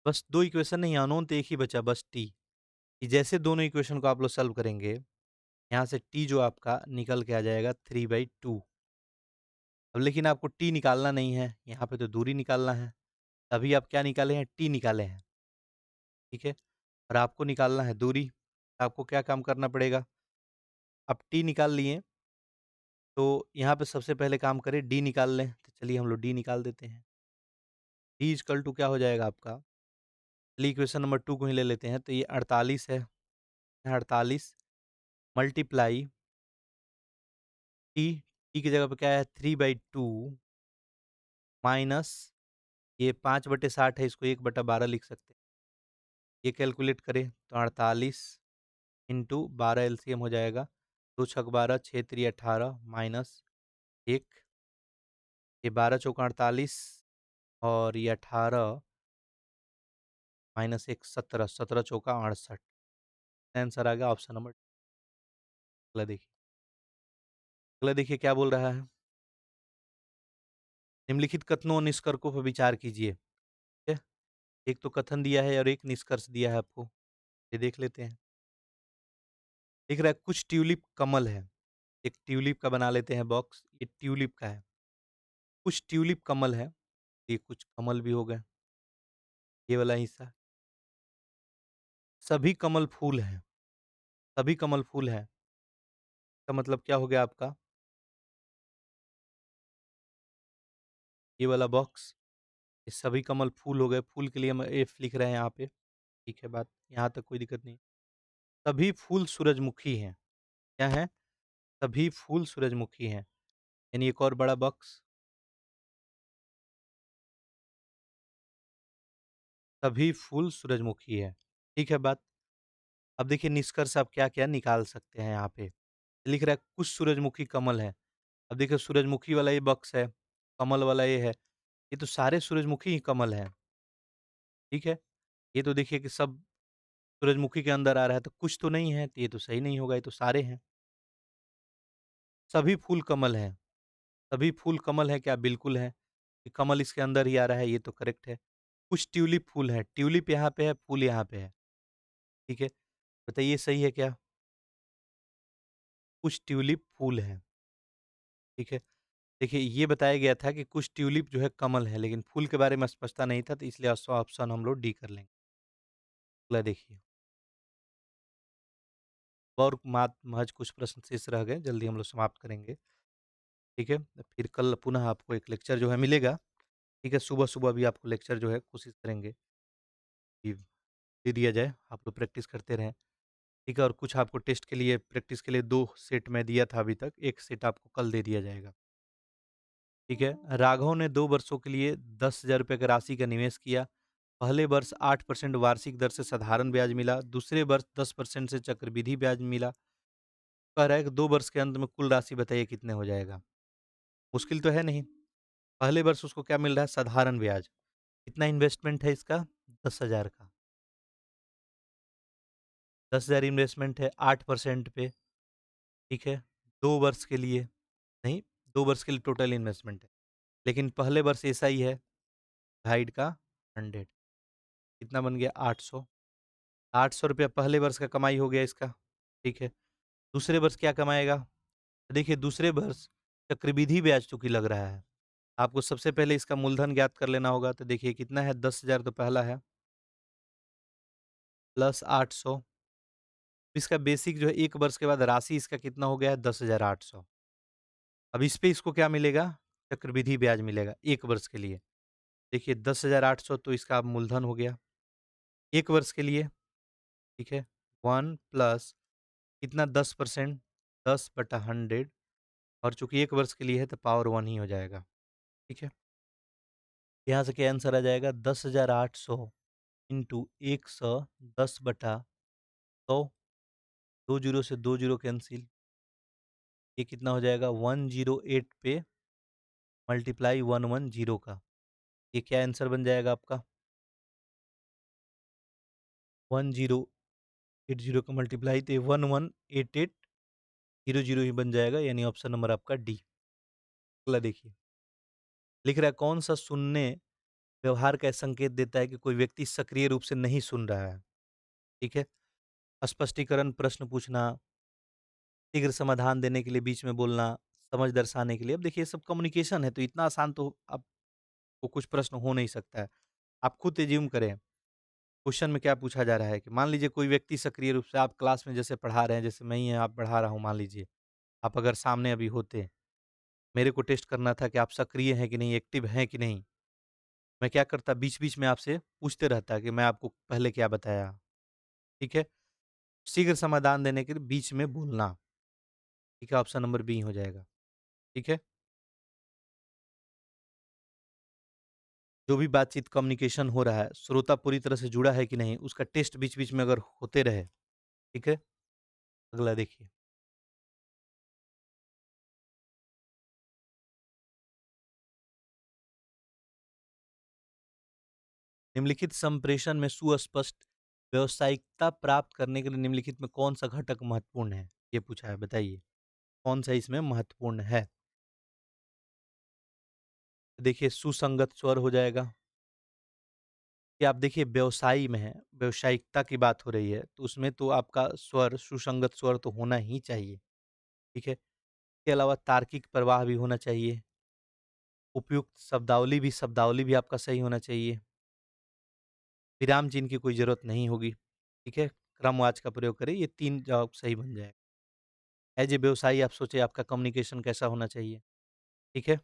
बस 2 इक्वेशन नहीं, अननोन तो एक ही बचा, बस टी। कि जैसे दोनों इक्वेशन को आप लोग सॉल्व करेंगे, यहाँ से टी जो आपका निकल के आ जाएगा 3/2। अब लेकिन आपको टी निकालना नहीं है, यहाँ पे तो दूरी निकालना है। अभी आप क्या निकाले हैं, टी निकाले हैं, ठीक है? और आपको निकालना है दूरी। आपको क्या काम करना पड़ेगा, आप टी निकाल लिए, तो यहाँ पे सबसे पहले काम करें डी निकाल लें, तो चलिए हम लोग डी निकाल देते हैं। डी इक्वल टू क्या हो जाएगा आपका, चलिए इक्वेशन नंबर 2 को ही ले लेते हैं, तो ये 48 है, 48 मल्टीप्लाई टी, टी की जगह पे क्या है 3/2 माइनस ये 5/60 है, इसको 1/12 लिख सकते हैं। ये कैलकुलेट करें तो 48 इंटू 12 एलसीएम हो जाएगा, 2 छक 12 6 3 18 माइनस 1, ये 12 चौका 48 और ये 18 माइनस 1 17, 17 चौका 68। आंसर आ गया ऑप्शन नंबर। अगला देखिए, अगला देखिए क्या बोल रहा है, निम्नलिखित कथनों और निष्कर्षों पर विचार कीजिए, ठीक है? एक तो कथन दिया है और एक निष्कर्ष दिया है आपको, ये देख लेते हैं। दिख रहा है कुछ ट्यूलिप कमल है, एक ट्यूलिप का बना लेते हैं बॉक्स, ये ट्यूलिप का है। कुछ ट्यूलिप कमल है, ये कुछ कमल भी हो गए, ये वाला हिस्सा। सभी कमल फूल हैं, सभी कमल फूल हैं, इसका मतलब क्या हो गया आपका, ये वाला बॉक्स, ये सभी कमल फूल हो गए, फूल के लिए हम एफ लिख रहे हैं यहाँ पे, ठीक है बात, यहाँ तक कोई दिक्कत नहीं। सभी फूल सूरजमुखी हैं, क्या है? सभी फूल सूरजमुखी हैं, यानी एक और बड़ा बॉक्स, सभी फूल सूरजमुखी है, ठीक है बात। अब देखिए निष्कर्ष आप क्या-क्या निकाल सकते हैं यहाँ पे। लिख रहा है कुछ सूरजमुखी कमल है। अब देखिए सूरजमुखी वाला ये बॉक्स है, कमल वाला ये है, ये तो सारे सूरजमुखी ही कमल हैं, ठीक है? ये तो देखिए कि सब सूरजमुखी के अंदर आ रहा है, तो कुछ तो नहीं है, तो ये तो सही नहीं होगा, ये तो सारे हैं। सभी फूल कमल हैं, सभी फूल कमल हैं क्या? बिल्कुल हैं, ये कमल इसके अंदर ही आ रहा है, ये तो करेक्ट है। कुछ ट्यूलिप फूल हैं, ट्यूलिप यहाँ पे है, फूल यहाँ पे है, ठीक है? बताइए सही है क्या? कुछ ट्यूलिप फूल हैं, ठीक है? देखिए ये बताया गया था कि कुछ ट्यूलिप जो है कमल है, लेकिन फूल के बारे में स्पष्टता नहीं था, तो इसलिए ऑप्शन हम लोग डी कर लेंगे। अगला देखिए, और महज कुछ प्रश्न शेष रह गए, जल्दी हम लोग समाप्त करेंगे, ठीक है? फिर कल पुनः आपको एक लेक्चर जो है मिलेगा, ठीक है? सुबह-सुबह भी आपको लेक्चर जो है कोशिश करेंगे कि दे दिया जाए, आप लोग प्रैक्टिस करते रहें, ठीक है? और कुछ आपको टेस्ट के लिए प्रैक्टिस के लिए 2 सेट मैं दिया था अभी तक, 1 सेट आपको कल दे दिया जाएगा, ठीक है? राघव ने 2 वर्षों के लिए ₹10,000 की राशि का निवेश किया। पहले वर्ष 8% वार्षिक दर से साधारण ब्याज मिला, दूसरे वर्ष 10% से चक्रवृद्धि ब्याज मिला। कह रहा है कि 2 वर्ष के अंत में कुल राशि बताइए कितने हो जाएगा? मुश्किल तो है नहीं। पहले वर्ष उसको क्या मिल रहा है? साधारण ब्याज। कितना इन्वेस्टमेंट है इसका? 10,000 का। 10,000 इन्वेस्टमेंट है 8% पे, ठीक है? 2 वर्ष के लिए नहीं, 2 वर्ष के लिए टोटल इन्वेस्टमेंट है। लेकिन पहले वर्ष ऐसा ही है, गाइड का 100 कितना बन गया? 800। ₹800 पहले वर्ष का कमाई हो गया इसका, ठीक है? दूसरे वर्ष क्या कमाएगा? देखिए दूसरे वर्ष चक्रवृद्धि ब्याज चूँकि लग रहा है, आपको सबसे पहले इसका मूलधन ज्ञात कर लेना होगा। तो देखिए कितना है? 10,000 तो पहला है, प्लस 800। इसका बेसिक जो है 1 वर्ष के बाद राशि इसका कितना हो गया है? 10,800। अब इस पे इसको क्या मिलेगा? चक्रवृद्धि ब्याज मिलेगा 1 वर्ष के लिए। देखिए 10,800 तो इसका अब मूलधन हो गया, 1 वर्ष के लिए, ठीक है? 1 प्लस कितना? 10%, 10/100, और चूँकि 1 वर्ष के लिए है तो पावर 1 ही हो जाएगा, ठीक है? यहाँ से क्या आंसर आ जाएगा? 10,800 इंटू 110/100, 2 जीरो से 2 जीरो कैंसिल, ये कितना हो जाएगा? 108 पे मल्टीप्लाई 110 का, ये क्या आंसर बन जाएगा आपका? 1080 का मल्टीप्लाई तो 118800 ही बन जाएगा, यानी ऑप्शन नंबर आपका डी। अगला देखिए, लिख रहा है कौन सा सुनने व्यवहार का संकेत देता है कि कोई व्यक्ति सक्रिय रूप से नहीं सुन रहा है, ठीक है? स्पष्टीकरण, प्रश्न पूछना, शीघ्र समाधान देने के लिए बीच में बोलना, समझ दर्शाने के लिए। अब देखिए ये सब कम्युनिकेशन है, तो इतना आसान तो आपको कुछ प्रश्न हो नहीं सकता है। आप खुद एज्यूम करें, क्वेश्चन में क्या पूछा जा रहा है कि मान लीजिए कोई व्यक्ति सक्रिय रूप से आप क्लास में जैसे पढ़ा रहे हैं, जैसे मैं ही आप पढ़ा रहा हूँ मान लीजिए, आप अगर सामने अभी होते, मेरे को टेस्ट करना था कि आप सक्रिय हैं कि नहीं, एक्टिव हैं कि नहीं। मैं क्या करता, बीच-बीच में आपसे पूछते रहता कि मैं आपको पहले क्या बताया, ठीक है? शीघ्र समाधान देने के लिए बीच में बोलना, ठीक है? ऑप्शन नंबर बी हो जाएगा, ठीक है? जो भी बातचीत कम्युनिकेशन हो रहा है, श्रोता पूरी तरह से जुड़ा है कि नहीं, उसका टेस्ट बीच-बीच में अगर होते रहे, ठीक है? अगला देखिए, निम्नलिखित संप्रेषण में सुस्पष्ट व्यावसायिकता प्राप्त करने के लिए निम्नलिखित में कौन-सा घटक महत्वपूर्ण है? ये पूछा है, बताइए, कौन-सा इसमें महत्वपूर्ण है? देखिए सुसंगत स्वर हो जाएगा, कि आप देखिए व्यवसायी में है, व्यावसायिकता की बात हो रही है, तो उसमें तो आपका स्वर, सुसंगत स्वर तो होना ही चाहिए, ठीक है? इसके अलावा तार्किक प्रवाह भी होना चाहिए, उपयुक्त शब्दावली भी आपका सही होना चाहिए, विराम चिन्ह की कोई ज़रूरत नहीं होगी, ठीक है? क्रमवाच का प्रयोग करें, ये 3 जवाब सही बन जाएगा। एज़ ए व्यवसायी आप सोचिए आपका कम्युनिकेशन कैसा होना चाहिए, ठीक है?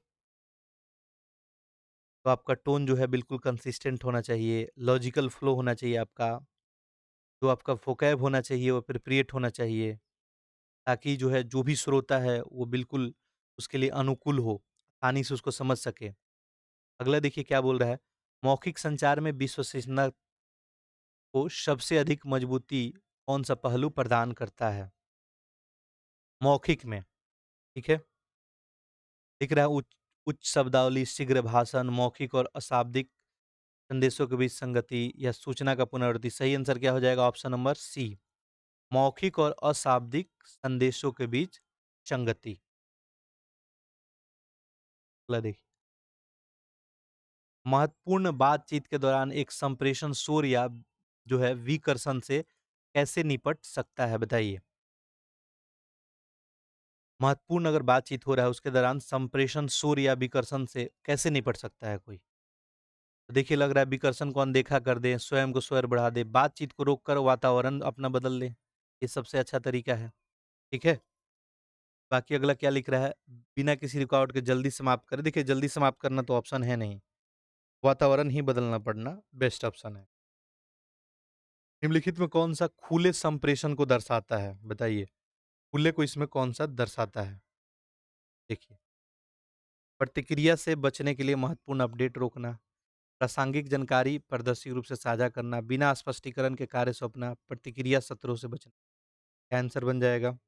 तो आपका टोन जो है बिल्कुल कंसिस्टेंट होना चाहिए, लॉजिकल फ्लो होना चाहिए आपका, जो आपका वोकैब होना चाहिए वो एप्रोप्रिएट होना चाहिए। ताकि जो है, जो भी श्रोता है, वो बिल्कुल उसके लिए अनुकूल हो, आसानी से उसको समझ सके। अगला देखिए क्या बोल रहा है, मौखिक संचार में विश्वसनीयता को सबसे अधिक मजबूती कौन-सा पहलू प्रदान करता है? मौखिक में, ठीक है? दिख रहा है उच्च उच्च शब्दावली, शीघ्र भाषण, मौखिक और अशाब्दिक संदेशों के बीच संगति या सूचना का पुनरावृत्ति। सही आंसर क्या हो जाएगा? ऑप्शन नंबर सी, मौखिक और अशाब्दिक संदेशों के बीच संगति। अगला देखिए, महत्वपूर्ण बातचीत के दौरान एक संप्रेषण शोर या जो है विकर्षण से कैसे निपट सकता है, बताइए? महत्वपूर्ण अगर बातचीत हो रहा है उसके दौरान संप्रेषण शोर या विकर्षण से कैसे निपट सकता है कोई? तो देखिए लग रहा है विकर्षण को अनदेखा कर दें, स्वयं को स्वर बढ़ा दें, बातचीत को रोककर वातावरण अपना बदल लें, ये सबसे अच्छा तरीका है, ठीक है? बाकी अगला क्या लिख रहा है, बिना किसी रुकावट के जल्दी समाप्त करें। देखिए जल्दी समाप्त करना तो ऑप्शन है नहीं, वातावरण ही बदलना पड़ना बेस्ट ऑप्शन है। निम्नलिखित में कौन-सा खुले संप्रेषण को दर्शाता है? बताइए, खुले को इसमें कौन-सा दर्शाता है? देखिए, प्रतिक्रिया से बचने के लिए महत्वपूर्ण अपडेट रोकना, प्रासंगिक जानकारी पारदर्शी रूप से साझा करना, बिना स्पष्टीकरण के कार्य सौंपना, प्रतिक्रिया सत्रों से बचना। क्या आंसर बन जाएगा?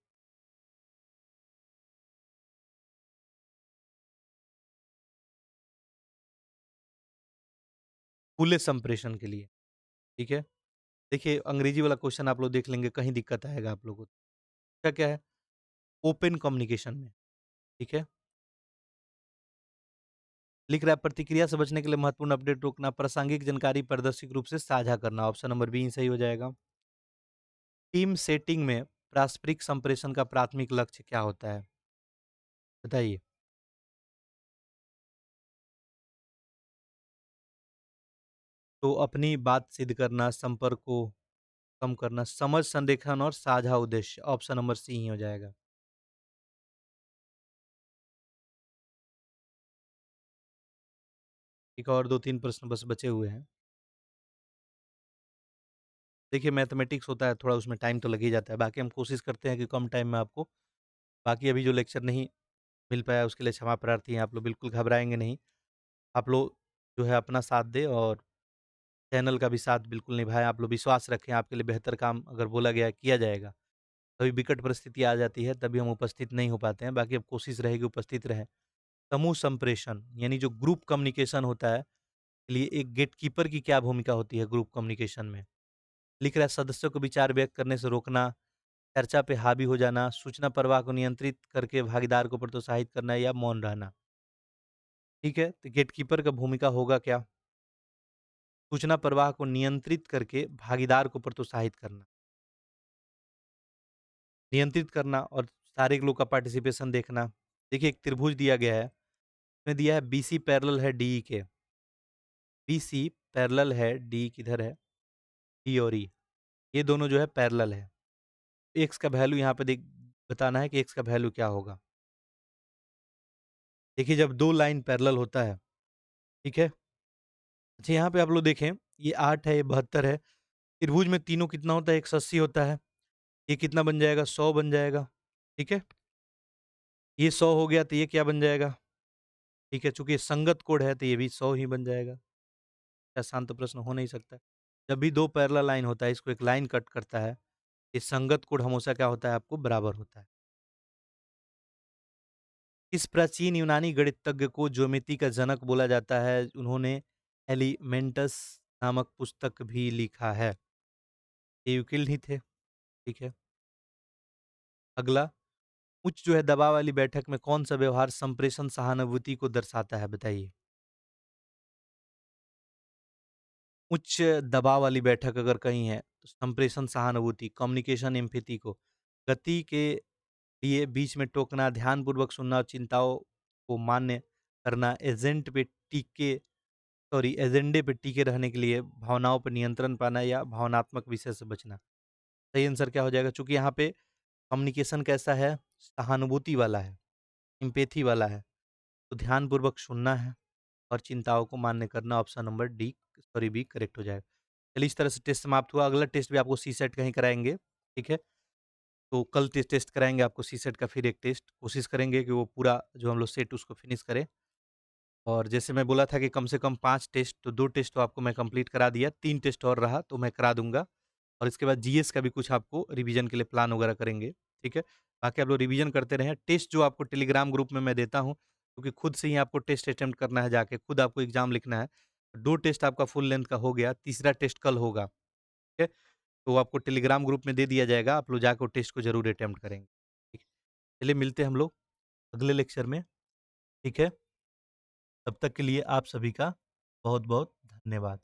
खुले संप्रेषण के लिए, ठीक है? देखिए अंग्रेजी वाला क्वेश्चन आप लोग देख लेंगे, कहीं दिक्कत आएगा आप लोगों को। क्या क्या है? ओपन कम्युनिकेशन में, ठीक है? लिख रहा है प्रतिक्रिया से बचने के लिए महत्वपूर्ण अपडेट रोकना, प्रासंगिक जानकारी पारदर्शी रूप से साझा करना। ऑप्शन नंबर बी सही हो जाएगा। टीम सेटिंग में पारस्परिक संप्रेषण का प्राथमिक लक्ष्य क्या होता है? बताइए। तो अपनी बात सिद्ध करना, संपर्क को कम करना, समझ संरेखन और साझा उद्देश्य। ऑप्शन नंबर सी ही हो जाएगा। एक और 2-3 प्रश्न बस बचे हुए हैं। देखिए मैथमेटिक्स होता है थोड़ा, उसमें टाइम तो लग ही जाता है। बाकी हम कोशिश करते हैं कि कम टाइम में आपको, बाकी अभी जो लेक्चर नहीं मिल पाया उसके लिए क्षमा प्रार्थी हैं। आप लोग बिल्कुल घबराएँगे नहीं। आप लोग जो है अपना साथ दें और चैनल का भी साथ बिल्कुल निभाएँ। आप लोग विश्वास रखें, आपके लिए बेहतर काम अगर बोला गया है, किया जाएगा। कभी विकट परिस्थिति आ जाती है, तभी हम उपस्थित नहीं हो पाते हैं, बाकी अब कोशिश रहेगी उपस्थित रहें। समूह संप्रेषण यानी जो ग्रुप कम्युनिकेशन होता है, के लिए एक गेटकीपर की क्या भूमिका होती है ग्रुप कम्युनिकेशन में? लिख रहा है सदस्यों को विचार व्यक्त करने से रोकना, चर्चा पे हावी हो जाना, सूचना प्रवाह को नियंत्रित करके भागीदार को प्रोत्साहित करना या मौन रहना। ठीक है? तो गेटकीपर का भूमिका होगा क्या? सूचना प्रवाह को नियंत्रित करके भागीदार को प्रोत्साहित करना, नियंत्रित करना और सारे लोग का पार्टिसिपेशन देखना। देखिए एक त्रिभुज दिया गया है, इसमें दिया है बीसी पैरेलल है डीई के, बीसी पैरेलल है, डी किधर है? डी और ई, ये दोनों जो है पैरेलल है। एक्स का वैल्यू यहाँ पे देख बताना है कि एक्स का वैल्यू क्या होगा। देखिए जब 2 लाइन पैरेलल होता है, ठीक है? अच्छा यहाँ पे आप लोग देखें, ये 8 है, ये 72 है। त्रिभुज में तीनों कितना होता है? 180 होता है। ये कितना बन जाएगा? 100 बन जाएगा, ठीक है? ये 100 हो गया तो ये क्या बन जाएगा? ठीक है, चूँकि ये संगत कोण है तो ये भी 100 ही बन जाएगा। आसान तो प्रश्न हो नहीं सकता। जब भी 2 पैरेलल लाइन होता है, इसको एक लाइन कट करता है, ये संगत कोण हमेशा क्या होता है आपको? बराबर होता है। इस प्राचीन यूनानी गणितज्ञ को ज्योमेट्री का जनक बोला जाता है। उन्होंने एलिमेंटस नामक पुस्तक भी लिखा है। ये यूक्लिड ही थे, ठीक है। अगला, उच्च जो है दबाव वाली बैठक में कौन-सा व्यवहार संप्रेषण सहानुभूति को दर्शाता है? बताइए। उच्च दबाव वाली बैठक अगर कहीं है, तो संप्रेषण सहानुभूति, कम्युनिकेशन एम्पैथी को, गति के लिए बीच में टोकना, ध्यानपूर्वक सुनना और चिंताओं को मान्य करना, एजेंडे पे टिके रहने के लिए भावनाओं पर नियंत्रण पाना या भावनात्मक विषय से बचना। सही आंसर क्या हो जाएगा? चूँकि यहाँ पे कम्युनिकेशन कैसा है? सहानुभूति वाला है, एम्पैथी वाला है, तो ध्यानपूर्वक सुनना है और चिंताओं को मान्य करना। ऑप्शन नंबर बी करेक्ट हो जाएगा। चलिए इस तरह से टेस्ट समाप्त हुआ। अगला टेस्ट भी आपको सीसेट का ही कराएँगे, ठीक है? तो कल टेस्ट कराएँगे आपको सीसेट का फिर एक टेस्ट। कोशिश करेंगे कि वो पूरा जो हम लोग सेट उसको फिनिश करें। और जैसे मैं बोला था कि कम से कम 5 टेस्ट, तो 2 टेस्ट तो आपको मैं कंप्लीट करा दिया, 3 टेस्ट और रहा तो मैं करा दूँगा। और इसके बाद जीएस का भी कुछ आपको रिवीजन के लिए प्लान वगैरह करेंगे, ठीक है? बाकी आप लोग रिवीजन करते रहें। टेस्ट जो आपको टेलीग्राम ग्रुप में मैं देता हूँ, क्योंकि खुद से ही आपको टेस्ट अटेम्प्ट करना है जाके, खुद आपको एग्ज़ाम लिखना है। 2 टेस्ट आपका फुल लेंथ का हो गया, तीसरा टेस्ट कल होगा, ठीक है? तो आपको टेलीग्राम ग्रुप में दे दिया जाएगा, आप लोग जाके वो टेस्ट को ज़रूर अटेम्प्ट करेंगे, ठीक है? चलिए मिलते हैं हम लोग अगले लेक्चर में, ठीक है? तब तक के लिए आप सभी का बहुत-बहुत धन्यवाद।